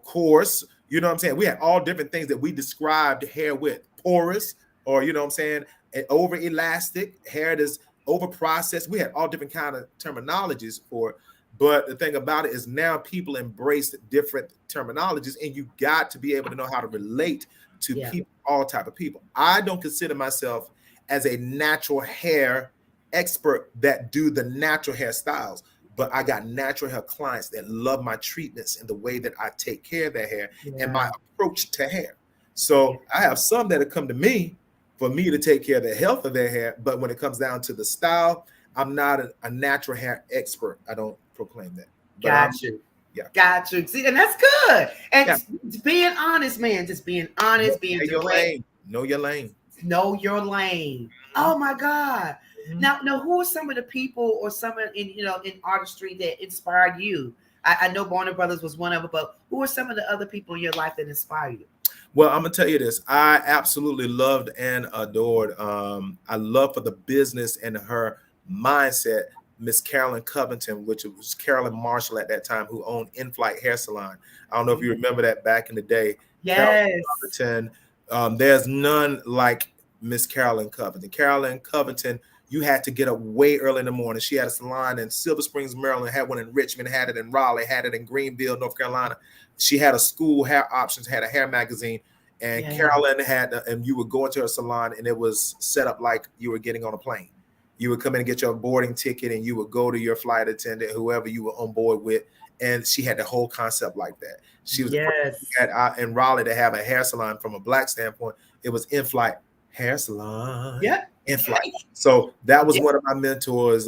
coarse, You know what I'm saying? We had all different things that we described hair with. Porous, or you know what I'm saying, over elastic, hair that's over processed. We had all different kind of terminologies for it. But the thing about it is now people embrace different terminologies, and you got to be able to know how to relate to Yeah. people, all type of people. I don't consider myself as a natural hair expert that do the natural hairstyles, but I got natural hair clients that love my treatments and the way that I take care of their hair and my Yeah. approach to hair. So I have some that have come to me for me to take care of the health of their hair, but when it comes down to the style, I'm not a natural hair expert. I don't proclaim that. But Got you. Yeah. Got you. See, and that's good. And Yeah. being honest, man, just being honest, being Know your direct. lane. Know your lane. Know your lane. Oh my God. Now, who are some of the people or some in artistry that inspired you? I know Warner Brothers was one of them, but who are some of the other people in your life that inspire you? Well, I'm gonna tell you this. I absolutely loved and adored. I love for the business and her mindset, Miss Carolyn Covington, which was Carolyn Marshall at that time, who owned In-Flight Hair Salon. I don't know if you remember that back in the day. Yes. Carolyn Covington, there's none like Miss Carolyn Covington. Carolyn Covington, you had to get up way early in the morning. She had a salon in Silver Springs, Maryland, had one in Richmond, had it in Raleigh, had it in Greenville, North Carolina. She had a school hair options, had a hair magazine, and Carolyn had, and you would go into her salon and it was set up like you were getting on a plane. You would come in and get your boarding ticket and you would go to your flight attendant, whoever you were on board with. And she had the whole concept like that. She was in Raleigh to have a hair salon from a Black standpoint. It was In-Flight Hair Salon. Yeah. In-Flight. So that was one of my mentors.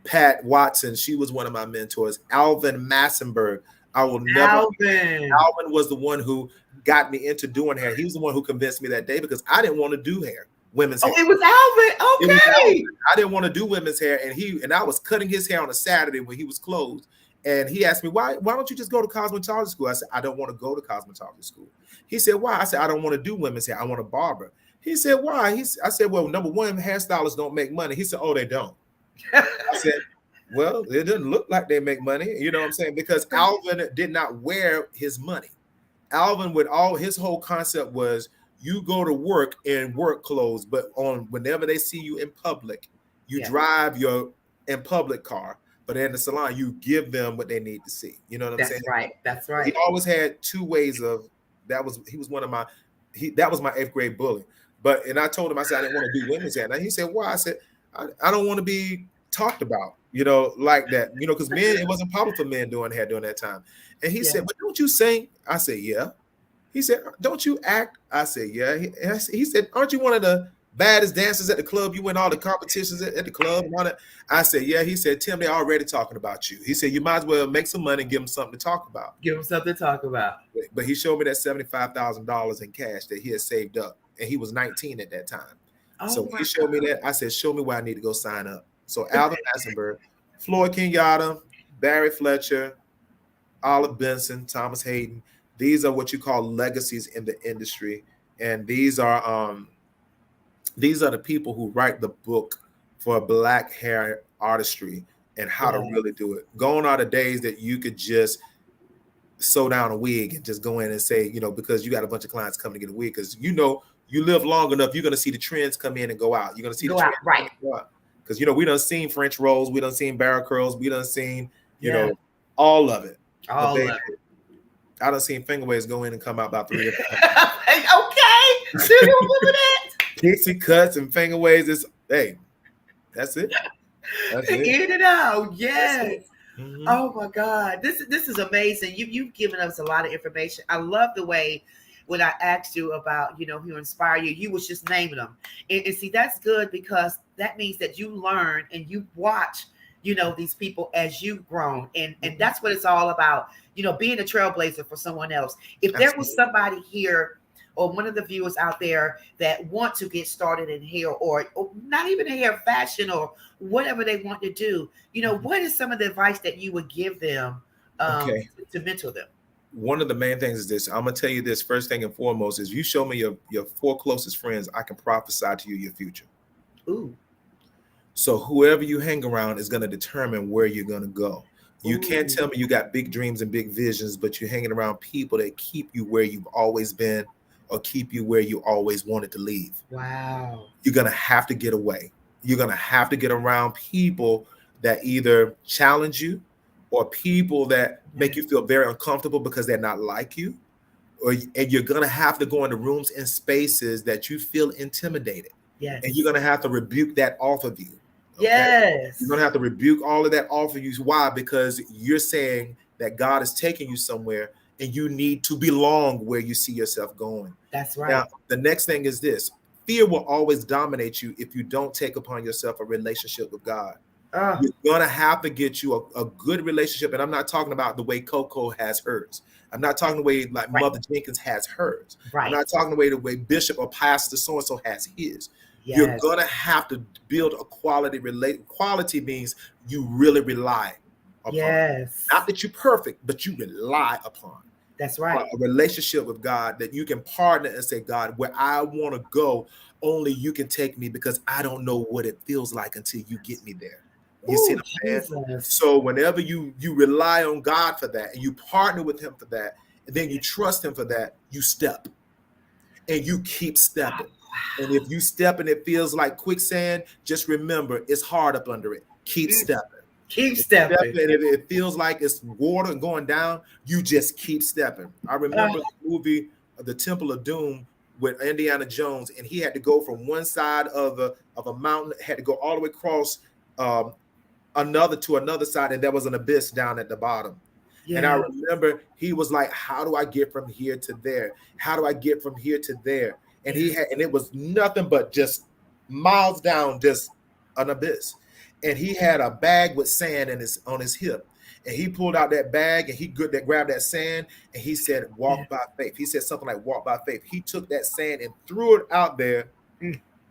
Pat Watson, she was one of my mentors. Alvin Massenberg. I will never. Alvin was the one who got me into doing hair. He was the one who convinced me that day because I didn't want to do hair, women's hair. It was Alvin. Okay. It was Alvin. I didn't want to do women's hair, and I was cutting his hair on a Saturday when he was closed. And he asked me, why don't you just go to cosmetology school? I said, I don't want to go to cosmetology school. He said, why? I said, I don't want to do women's hair. I want a barber. He said, why? I said, well, number one, hairstylists don't make money. He said, oh, they don't. I said, well, it doesn't look like they make money. You know what I'm saying? Because Alvin did not wear his money. Alvin, his whole concept was you go to work in work clothes, but whenever they see you in public, you drive your in public car, but in the salon, you give them what they need to see. You know what I'm saying? That's right. He always had two ways of that. He was one of my that was my 8th grade bully. And I told him, I said, I didn't want to do women's hair. And he said, why? I said, I don't want to be talked about, like that, because men, it wasn't popular for men doing hair during that time. And he said, but don't you sing? I said, yeah. He said, don't you act? I said, yeah. He said, aren't you one of the baddest dancers at the club? You win all the competitions at the club. I said, yeah. He said, Tim, they're already talking about you. He said, you might as well make some money and give them something to talk about. But he showed me that $75,000 in cash that he had saved up. And he was 19 at that time. So he showed me that. I said, show me where I need to go sign up. So Alvin Massenberg, Floyd Kenyatta, Barry Fletcher, Olive Benson, Thomas Hayden. These are what you call legacies in the industry. And these are the people who write the book for Black hair artistry and how to really do it. Gone are the days that you could just sew down a wig and just go in and say, because you got a bunch of clients coming to get a wig, because you live long enough, you're going to see the trends come in and go out. You're going to see the trends right. Go out. Because, we done seen French rolls, we done seen barrel curls, we done seen, all of it. All of it. I done seen finger waves go in and come out about 3 different times. Okay. Do you remember that? Pixie cuts and finger waves. That's it. That's it. In and out. Yes. Mm-hmm. Oh my God. This is amazing. You've given us a lot of information. I love the way when I asked you about, who inspire you, you was just naming them. And see, that's good because that means that you learn and you watch, these people as you've grown. And that's what it's all about, being a trailblazer for someone else. If there was somebody here or one of the viewers out there that want to get started in hair or not even hair, fashion or whatever they want to do, what is some of the advice that you would give them to mentor them? One of the main things is this. I'm going to tell you this first thing and foremost is you show me your 4 closest friends, I can prophesy to you your future. Ooh. So whoever you hang around is going to determine where you're going to go. You can't Ooh. tell me you got big dreams and big visions, but you're hanging around people that keep you where you've always been or keep you where you always wanted to leave. Wow. You're going to have to get away. You're going to have to get around people that either challenge you or people that make you feel very uncomfortable because they're not like you. And you're going to have to go into rooms and spaces that you feel intimidated. Yes. And you're going to have to rebuke that off of you. Okay? Yes. You're going to have to rebuke all of that off of you. Why? Because you're saying that God is taking you somewhere and you need to belong where you see yourself going. That's right. Now, the next thing is this. Fear will always dominate you if you don't take upon yourself a relationship with God. You're going to have to get you a good relationship. And I'm not talking about the way Coco has hers. I'm not talking the way like Mother Jenkins has hers. Right. I'm not talking the way Bishop or Pastor so-and-so has his. Yes. You're going to have to build a quality relate. Quality means you really rely upon. Yes. Not that you're perfect, but you rely upon. That's right. A relationship with God that you can partner and say, God, where I want to go, only you can take me because I don't know what it feels like until you get me there. You see what I'm saying? So whenever you rely on God for that and you partner with him for that, and then you trust him for that, you step and you keep stepping. And if you step and it feels like quicksand, just remember it's hard up under it. Keep stepping. Keep stepping. And if it feels like it's water going down, you just keep stepping. I remember the movie The Temple of Doom with Indiana Jones, and he had to go from one side of a mountain, had to go all the way across another side, and there was an abyss down at the bottom. Yeah. And I remember he was like, how do I get from here to there? How do I get from here to there? And it was nothing but just miles down, just an abyss. And he had a bag with sand on his hip. And he pulled out that bag and he grabbed that sand and he said, walk by faith. He said something like walk by faith. He took that sand and threw it out there.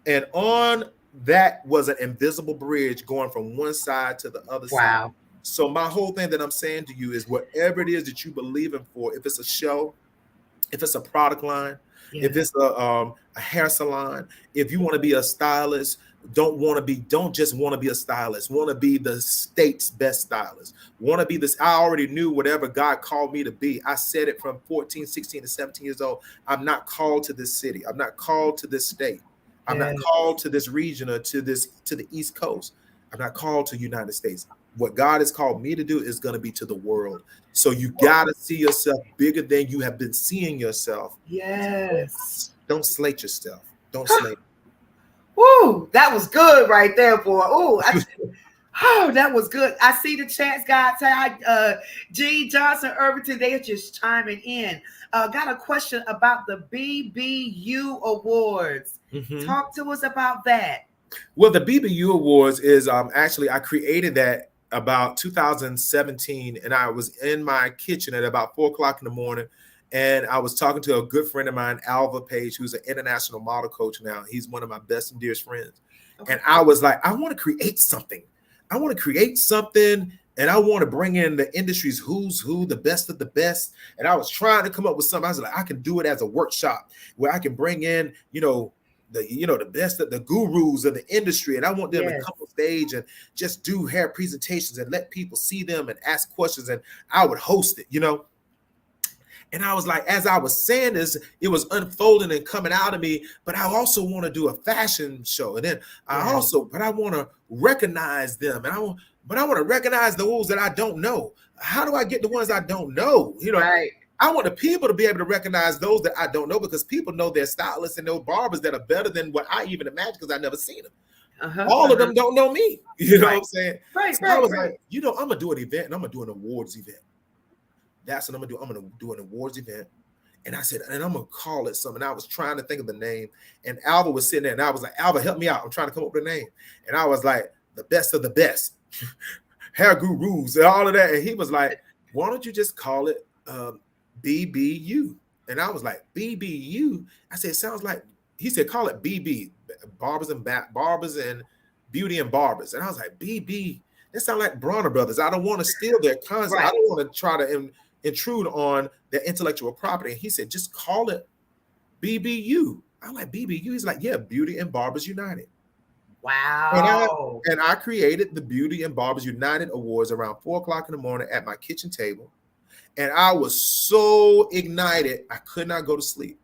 And on that was an invisible bridge going from one side to the other side. So my whole thing that I'm saying to you is whatever it is that you believe in for, if it's a show, if it's a product line, if it's a hair salon, if you want to be a stylist, don't just want to be a stylist, want to be the state's best stylist, want to be this. I already knew whatever God called me to be. I said it from 14, 16 to 17 years old. I'm not called to this city. I'm not called to this state. I'm not called to this region or to the East Coast. I'm not called to the United States. What God has called me to do is going to be to the world. So you got to see yourself bigger than you have been seeing yourself. Yes. Don't slate yourself. Don't slate. Woo, that was good right there, boy. Oh, that was good. I see the chats, guys. G. Johnson, Irvington, they are just chiming in. Got a question about the BBU Awards. Talk to us about that. Well, the BBU Awards is actually, I created that about 2017, and I was in my kitchen at about 4 o'clock in the morning, and I was talking to a good friend of mine, Alva Page, who's an international model coach now. He's one of my best and dearest friends. And I was like, I want to create something. I want to create something, and I want to bring in the industry's who's who, the best of the best. And I was trying to come up with something. I was like, I can do it as a workshop where I can bring in, the best of the gurus of the industry, and I want them to come on stage and just do hair presentations and let people see them and ask questions, and I would host it, And I was like, as I was saying this, it was unfolding and coming out of me, but I also want to do a fashion show, and then I want to recognize them, and I want to recognize those that I don't know. How do I get the ones I don't know? Right. I want the people to be able to recognize those that I don't know, because people know their stylists and those barbers that are better than what I even imagined, because I've never seen them. All of them don't know me. You know what I'm saying? Right. So I was like, I'm going to do an event, and I'm going to do an awards event. That's what I'm going to do. I'm going to do an awards event. And I said, and I'm going to call it something. I was trying to think of the name. And Alva was sitting there, and I was like, Alva, help me out. I'm trying to come up with a name. And I was like, the best of the best. Hair gurus and all of that. And he was like, why don't you just call it BBU? And I was like, BBU? I said, it sounds like, he said, call it BB, Barbers and Beauty and Barbers. And I was like, BB, that sounds like Bronner Brothers. I don't want to steal their concept. Right. I don't want to try to intrude on their intellectual property. And he said, just call it BBU. I'm like, BBU? He's like, yeah, Beauty and Barbers United. Wow. And I created the Beauty and Barbers United Awards around 4:00 in the morning at my kitchen table. And I was so ignited, I could not go to sleep.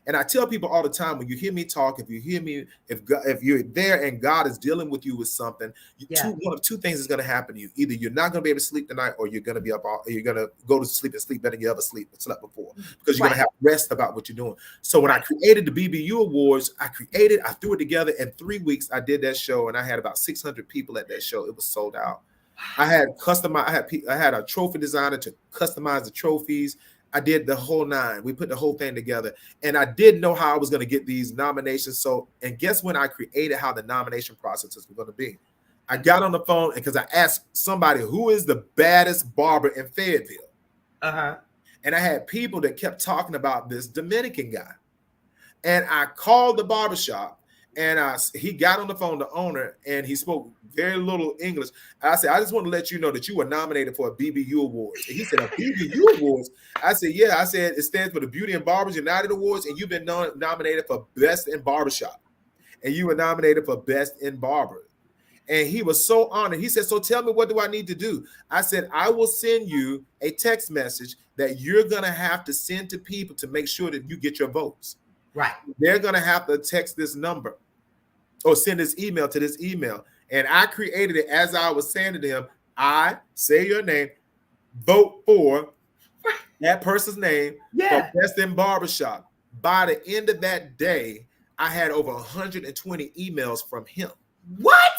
And I tell people all the time, when you hear me talk, if you hear me, if you're there and God is dealing with you with something, one of two things is going to happen to you. Either you're not going to be able to sleep tonight, or you're going to be up, or you're going to go to sleep and sleep better than you ever slept before, because you're going to have rest about what you're doing. So when I created the BBU Awards, I threw it together in 3 weeks. I did that show, and I had about 600 people at that show. It was sold out. I had a trophy designer to customize the trophies. I did the whole nine. We put the whole thing together, and I didn't know how I was going to get these nominations. So, and guess when I created how the nomination processes were going to be? I got on the phone, because I asked somebody, who is the baddest barber in Fayetteville? And I had people that kept talking about this Dominican guy, and I called the barbershop. And he got on the phone, the owner, and he spoke very little English. I said, I just want to let you know that you were nominated for a BBU Award. And he said, a BBU Awards? I said, yeah. I said, it stands for the Beauty and Barbers United Awards, and you've been nominated for Best in Barbershop. And you were nominated for Best in Barber. And he was so honored. He said, so tell me, what do I need to do? I said, I will send you a text message that you're going to have to send to people to make sure that you get your votes. Right. They're going to have to text this number or send this email to this email. And I created it as I was saying to them, I say your name, vote for that person's name for Best in Barbershop. By the end of that day, I had over 120 emails from him. What?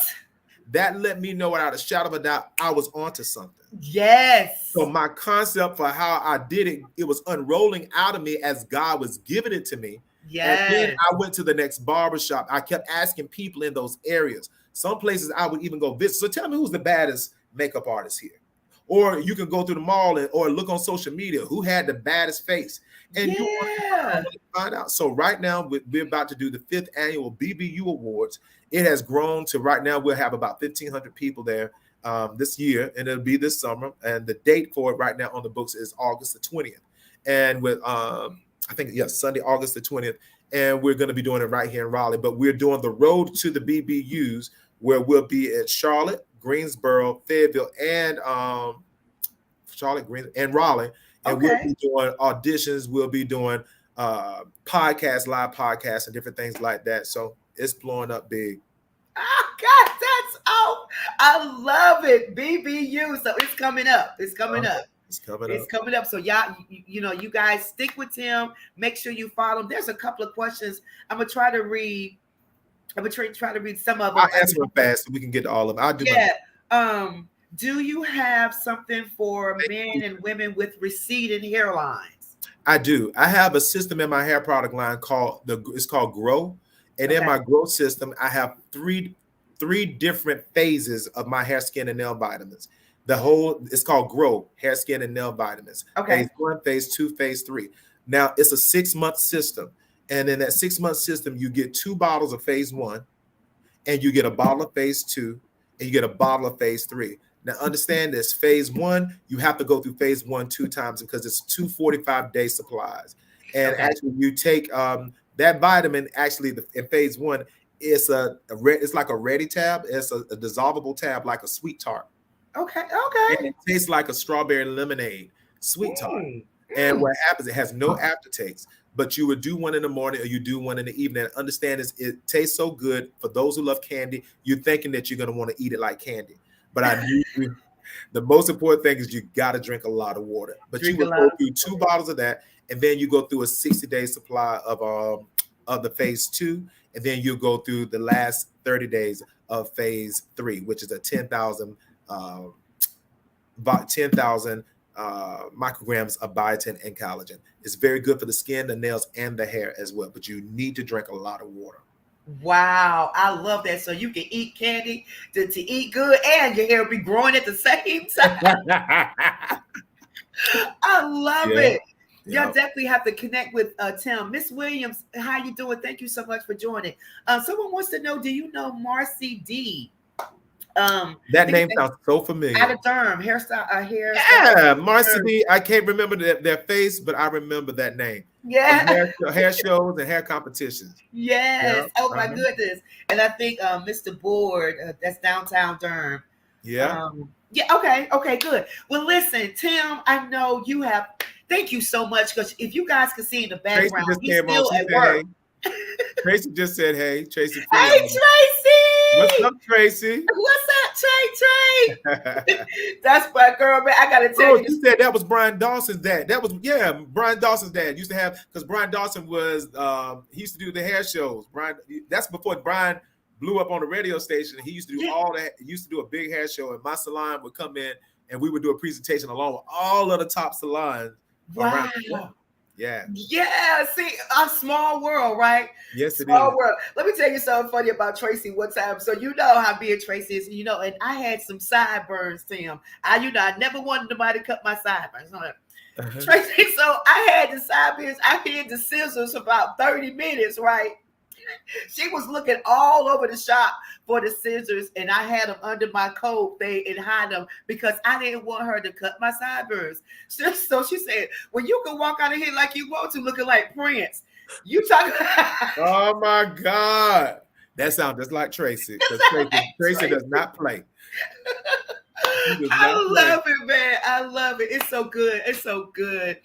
That let me know without a shadow of a doubt I was onto something. Yes. So my concept for how I did it, it was unrolling out of me as God was giving it to me. Yes. And then I went to the next barbershop. I kept asking people in those areas. Some places I would even go visit. So tell me, who's the baddest makeup artist here? Or you can go through the mall or look on social media, who had the baddest face. And you want to find out. So right now, we're about to do the 5th annual BBU Awards. It has grown to right now, we'll have about 1,500 people there this year, and it'll be this summer. And the date for it right now on the books is August the 20th. And with I think, yes, Sunday, August the 20th. And we're going to be doing it right here in Raleigh. But we're doing the road to the BBUs, where we'll be at Charlotte, Greensboro, Fayetteville, and Raleigh. And we'll be doing auditions. We'll be doing podcasts, live podcasts, and different things like that. So it's blowing up big. Oh, God, I love it. BBU. So it's coming up. It's coming up. It's coming up. So y'all, you guys stick with him. Make sure you follow him. There's a couple of questions I'm gonna try to read. I'm gonna try to read some of them. I'll answer them fast so we can get to all of them. I'll do do you have something for men and women with receding hairlines? I do. I have a system in my hair product line called Grow. And in my Grow system, I have three different phases of my hair, skin, and nail vitamins. It's called Grow, hair, skin, and nail vitamins. Phase 1, phase 2, phase 3. Now, it's a 6-month system. And in that 6-month system, you get 2 bottles of phase 1, and you get a bottle of phase 2, and you get a bottle of phase 3. Now, understand this. Phase 1, you have to go through phase 1 2 times because it's 2 45-day supplies. And actually, you take that vitamin, actually, in phase 1, it's like a ready tab. It's a dissolvable tab, like a sweet tart. Okay. And it tastes like a strawberry lemonade, sweet tart. And what happens, it has no aftertaste, but you would do one in the morning or you do one in the evening. And understand this, it tastes so good. For those who love candy, you're thinking that you're going to want to eat it like candy. But the most important thing is you got to drink a lot of water. But you will go through 2 bottles of that, and then you go through a 60-day supply of the phase 2, and then you go through the last 30 days of phase 3, which is a 10,000 micrograms of biotin and collagen. It's very good for the skin, the nails, and the hair as well. But you need to drink a lot of water. Wow, I love that. So you can eat candy to eat good, and your hair will be growing at the same time. I love it. Y'all definitely have to connect with Tim. Miss Williams, how you doing? Thank you so much for joining. Someone wants to know, do you know Marcy D? That name sounds so familiar. Out of Derm, hairstyle. Yeah, Marcy B. I can't remember their face, but I remember that name. Yeah. Hair shows and hair competitions. Yes. Yeah. Oh my goodness. And I think Mr. Board, that's downtown Durham. Yeah. Yeah. Okay. Okay. Good. Well, listen, Tim. I know you have. Thank you so much, because if you guys can see in the background, he's still at work. Hey. Tracy just said, "Hey, Tracy." Hey, Tracy. What's up, Tracy? What's up, Trey? That's my girl, man. I gotta tell you. You said that was Brian Dawson's dad. That was Brian Dawson's dad used to have, because Brian Dawson was he used to do the hair shows. That's before Brian blew up on the radio station. He used to do all that. He used to do a big hair show, and my salon would come in and we would do a presentation along with all of the top salons around the block. Yeah. Yeah. See, a small world, right? Yes, small it is. world. Let me tell you something funny about Tracy one time. So you know how big Tracy is, and I had some sideburns, Tim. I never wanted nobody to cut my sideburns. Tracy, so I had the sideburns. I had the scissors about 30 minutes, right? She was looking all over the shop for the scissors, and I had them under my coat thing and hide them because I didn't want her to cut my sideburns. So she said, "Well, you can walk out of here like you want to, looking like Prince." You talking? Oh my God, that sounds just like Tracy. Because Tracy does not play. I love it, man. I love it. It's so good. It's so good.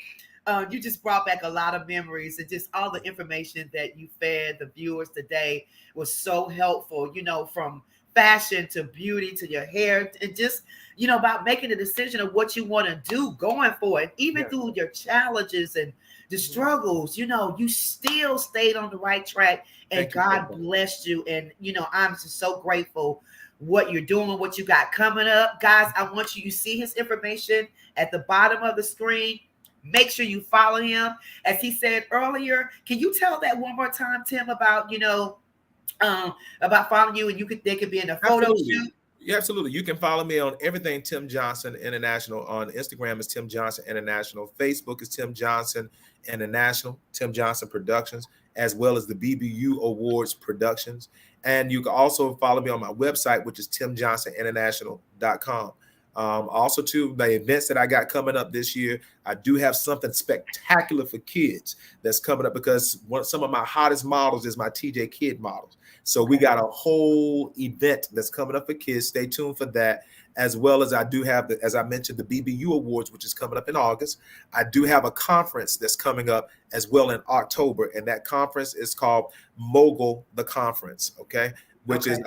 You just brought back a lot of memories, and just all the information that you fed the viewers today was so helpful, from fashion to beauty to your hair, and just, about making a decision of what you want to do going forward. Even through your challenges and the struggles, you still stayed on the right track, and God blessed you. And, I'm just so grateful what you're doing, what you got coming up. Guys, I want you see his information at the bottom of the screen. Make sure you follow him. As he said earlier, can you tell that one more time, Tim, about, about following you, and they could be in a photo shoot? Yeah, absolutely. You can follow me on everything Tim Johnson International. On Instagram is Tim Johnson International. Facebook is Tim Johnson International, Tim Johnson Productions, as well as the BBU Awards Productions. And you can also follow me on my website, which is timjohnsoninternational.com. Also, too, the events that I got coming up this year, I do have something spectacular for kids that's coming up, because some of my hottest models is my TJ Kid models. So we got a whole event that's coming up for kids. Stay tuned for that. As well as I do have, as I mentioned, the BBU Awards, which is coming up in August. I do have a conference that's coming up as well in October. And that conference is called Mogul the Conference, okay? Which is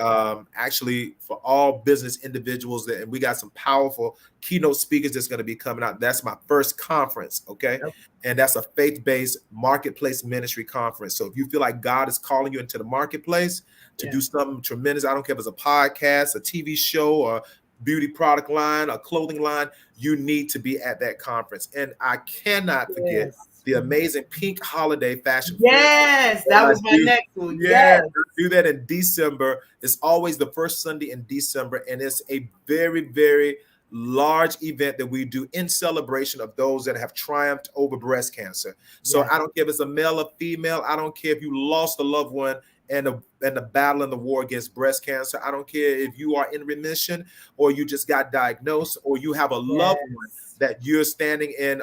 actually for all business individuals. And we got some powerful keynote speakers that's going to be coming out. That's my first conference, okay? And that's a faith-based marketplace ministry conference. So if you feel like God is calling you into the marketplace to do something tremendous, I don't care if it's a podcast, a TV show, or beauty product line, a clothing line, you need to be at that conference. And I cannot forget the amazing Pink Holiday Fashion Fair. Yes, that was my next one. Yes, do that in December. It's always the first Sunday in December, and it's a very, very large event that we do in celebration of those that have triumphed over breast cancer. So I don't care if it's a male or female. I don't care if you lost a loved one and the battle and the war against breast cancer. I don't care if you are in remission or you just got diagnosed or you have a loved one that you're standing in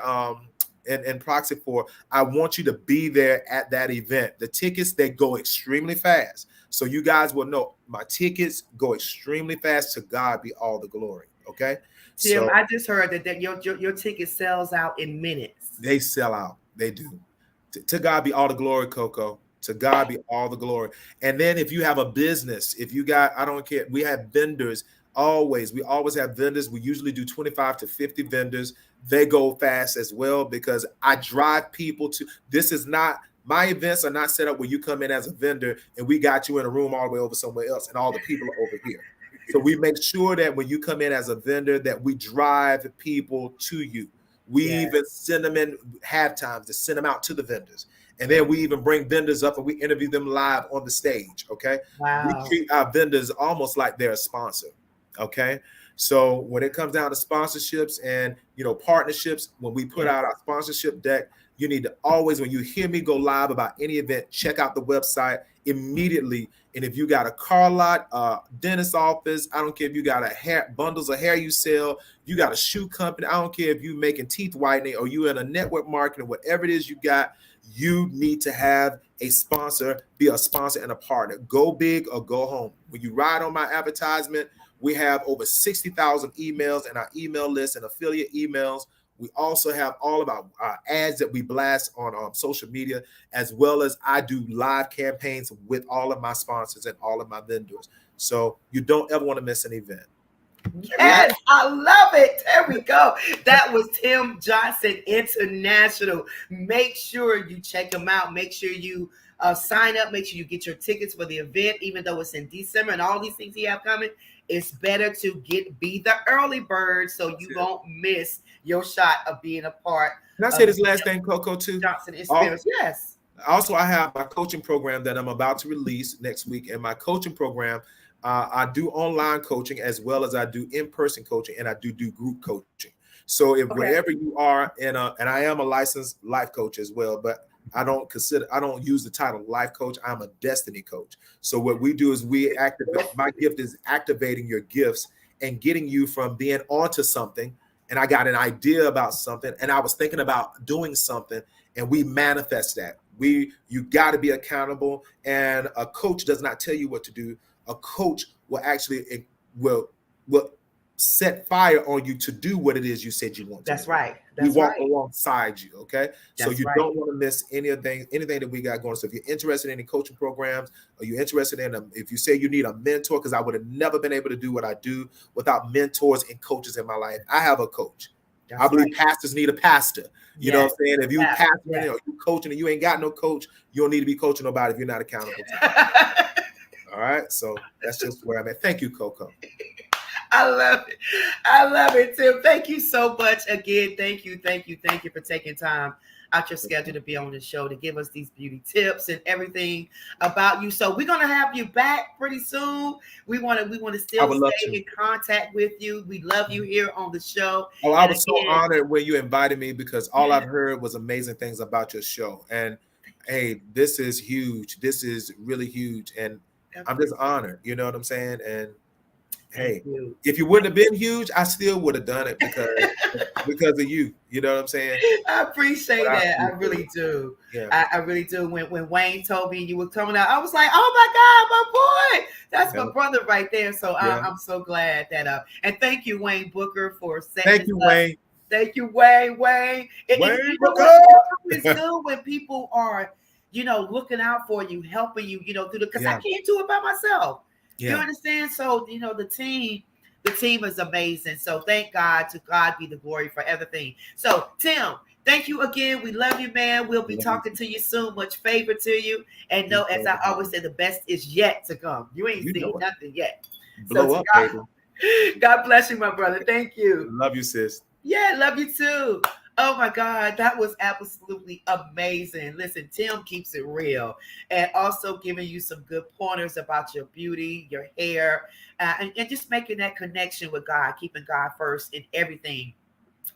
proxy for. I want you to be there at that event. The tickets, they go extremely fast. So you guys will know my tickets go extremely fast. To God be all the glory. Okay. Tim, so I just heard that your ticket sells out in minutes. They sell out. They do. To God be all the glory, Coco. To God be all the glory. And then if you have a business, if you got, I don't care, we have vendors always. We always have vendors. We usually do 25 to 50 vendors. They go fast as well because I drive people to, this is not, my events are not set up where you come in as a vendor and we got you in a room all the way over somewhere else and all the people are over here. So we make sure that when you come in as a vendor that we drive people to you. We even send them in halftimes to send them out to the vendors. And then we even bring vendors up and we interview them live on the stage, okay? Wow. We treat our vendors almost like they're a sponsor, okay? So when it comes down to sponsorships and, partnerships, when we put out our sponsorship deck, You need to always, when you hear me go live about any event, check out the website immediately. And if you got a car lot, dentist office, I don't care if you got bundles of hair you sell, you got a shoe company, I don't care if you making teeth whitening or you in a network marketing, whatever it is you got, you need to have a sponsor, be a sponsor and a partner. Go big or go home. When you ride on my advertisement, we have over 60,000 emails in our email list and affiliate emails. We also have all of our ads that we blast on social media, as well as I do live campaigns with all of my sponsors and all of my vendors. So you don't ever want to miss an event. Yes, I love it. There we go. That was Tim Johnson International. Make sure you check him out. Make sure you sign up. Make sure you get your tickets for the event, even though it's in December and all these things he have coming. It's better to be the early bird so you won't miss your shot of being a part. Can I say this last thing, Coco, too? Johnson Experience. Yes. Also, I have my coaching program that I'm about to release next week. And my coaching program, I do online coaching as well as I do in-person coaching, and I do group coaching. So if wherever you are, and I am a licensed life coach as well, but I don't use the title life coach. I'm a destiny coach. So what we do is we activate. My gift is activating your gifts and getting you from being onto something. And I got an idea about something, and I was thinking about doing something, and we manifest that. You got to be accountable, and a coach does not tell you what to do. A coach will actually will set fire on you to do what it is you said you want to do. That's right. We walk alongside you, okay? So you right. don't want to miss anything that we got going. So if you're interested in any coaching programs, or you're interested in if you say you need a mentor, because I would have never been able to do what I do without mentors and coaches in my life. I have a coach. I believe pastors need a pastor. You know what I'm saying? If you pastoring or you coaching and you ain't got no coach, you don't need to be coaching nobody if you're not accountable to. All right, so that's just where I'm at. Thank you, Coco. I love it. I love it, Tim. Thank you so much again. Thank you for taking time out your schedule to be on the show to give us these beauty tips and everything about you. So we're gonna have you back pretty soon. We want to still stay in contact with you. We love you here on the show. Oh, I was so honored when you invited me, because all I've heard was amazing things about your show. And hey, this is huge. This is really huge, and I'm just honored. You know what I'm saying? And hey, if you wouldn't have been huge, I still would have done it because of you. You know what I'm saying? I appreciate that. I really do. Yeah. I really do. When Wayne told me you were coming out, I was like, oh my God, my boy. That's my brother right there. So I'm so glad that and thank you, Wayne Booker, for setting this up. Wayne. Thank you, Wayne. Wayne Booker. It's good when people are, looking out for you, helping you, through because I can't do it by myself. Yeah. You understand? So, the team is amazing. So thank God, to God be the glory for everything. So Tim, thank you again. We love you, man. We'll be talking to you soon. Much favor to you. And as I always say, the best is yet to come. You ain't seen nothing yet. Blow up, baby. God bless you, my brother. Thank you. Love you, sis. Yeah, love you too. Oh my God, that was absolutely amazing. Listen, Tim keeps it real, and also giving you some good pointers about your beauty, your hair, and just making that connection with God, keeping God first in everything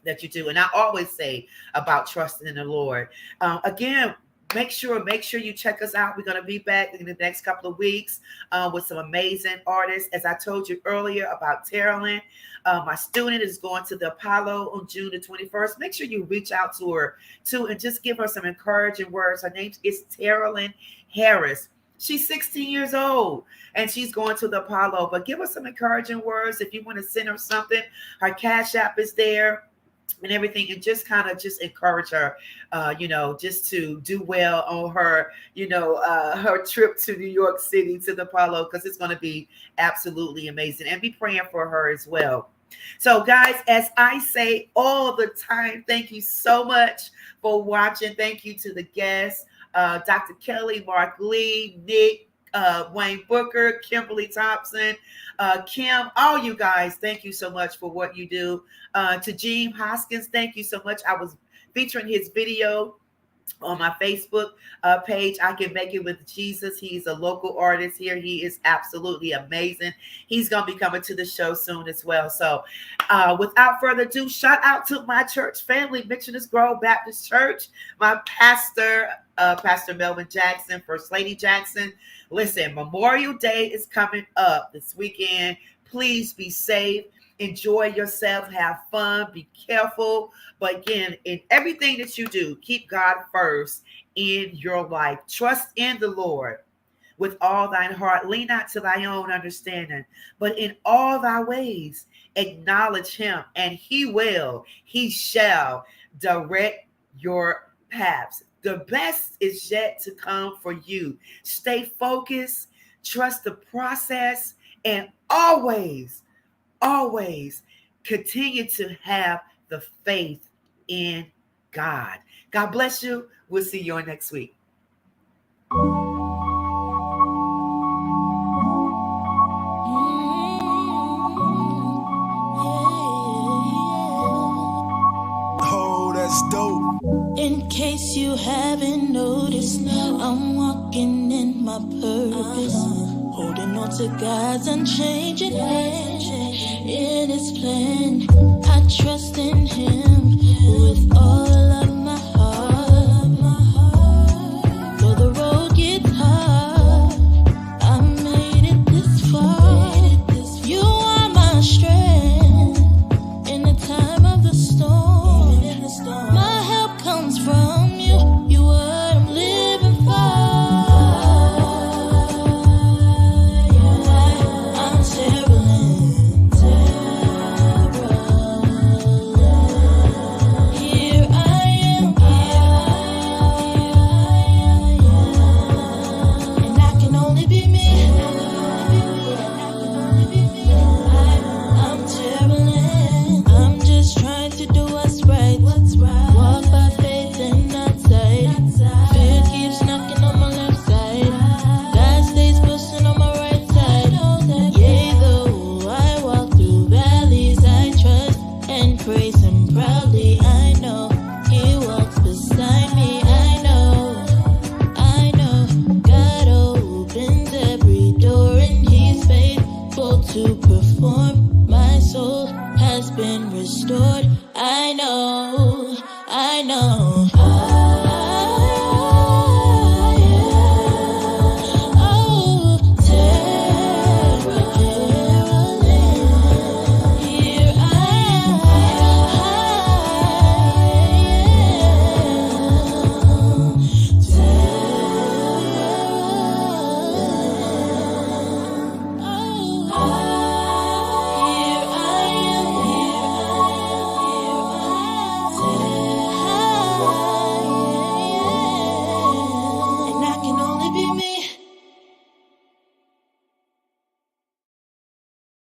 that you do. And I always say about trusting in the Lord. Again, make sure you check us out. We're going to be back in the next couple of weeks with some amazing artists. As I told you earlier about Terrellyn, my student is going to the Apollo on June the 21st. Make sure you reach out to her too and just give her some encouraging words. Her name is Terrellyn Harris. She's 16 years old and she's going to the Apollo, but give her some encouraging words. If you want to send her something, her Cash App is there and everything, and just encourage her, just to do well on her, her trip to New York City to the Apollo, because it's going to be absolutely amazing, and be praying for her as well. So guys, as I say all the time, thank you so much for watching. Thank you to the guests, Dr. Kelly, Mark Lee, Nick, Wayne Booker, Kimberly Thompson, Kim, all you guys, thank you so much for what you do. To Gene Hoskins, thank you so much. I was featuring his video on my Facebook page, I Can Make It With Jesus. He's a local artist here. He is absolutely amazing. He's going to be coming to the show soon as well. So without further ado, shout out to my church family, Missioners Grove Baptist Church, my pastor, Pastor Melvin Jackson, First Lady Jackson. Listen, Memorial Day is coming up this weekend. Please be safe. Enjoy yourself. Have fun. Be careful. But again, in everything that you do, keep God first in your life. Trust in the Lord with all thine heart. Lean not to thy own understanding, but in all thy ways acknowledge him, and he shall direct your paths. The best is yet to come for you. Stay focused, trust the process, and always continue to have the faith in God. God bless you. We'll see you on next week. Oh, that's dope. In case you haven't noticed, I'm walking in my purpose, holding on to God's unchanging hand. In his plan, I trust in him with all of my heart. Though the road gets hard, I made it this far. You are my strength in the time of the storm. My help comes from you. You are what I'm living for. I'm here I am, and I can only be me. I'm terrible. I'm just trying to do what's right. Walk by faith and not sight. Fear keeps knocking on my left side. God stays pushing on my right side. Yea, though I walk through valleys, I trust and praise him proudly. I know he walks beside me. I know God opens every door and he's faithful to perform. My soul has been restored. I know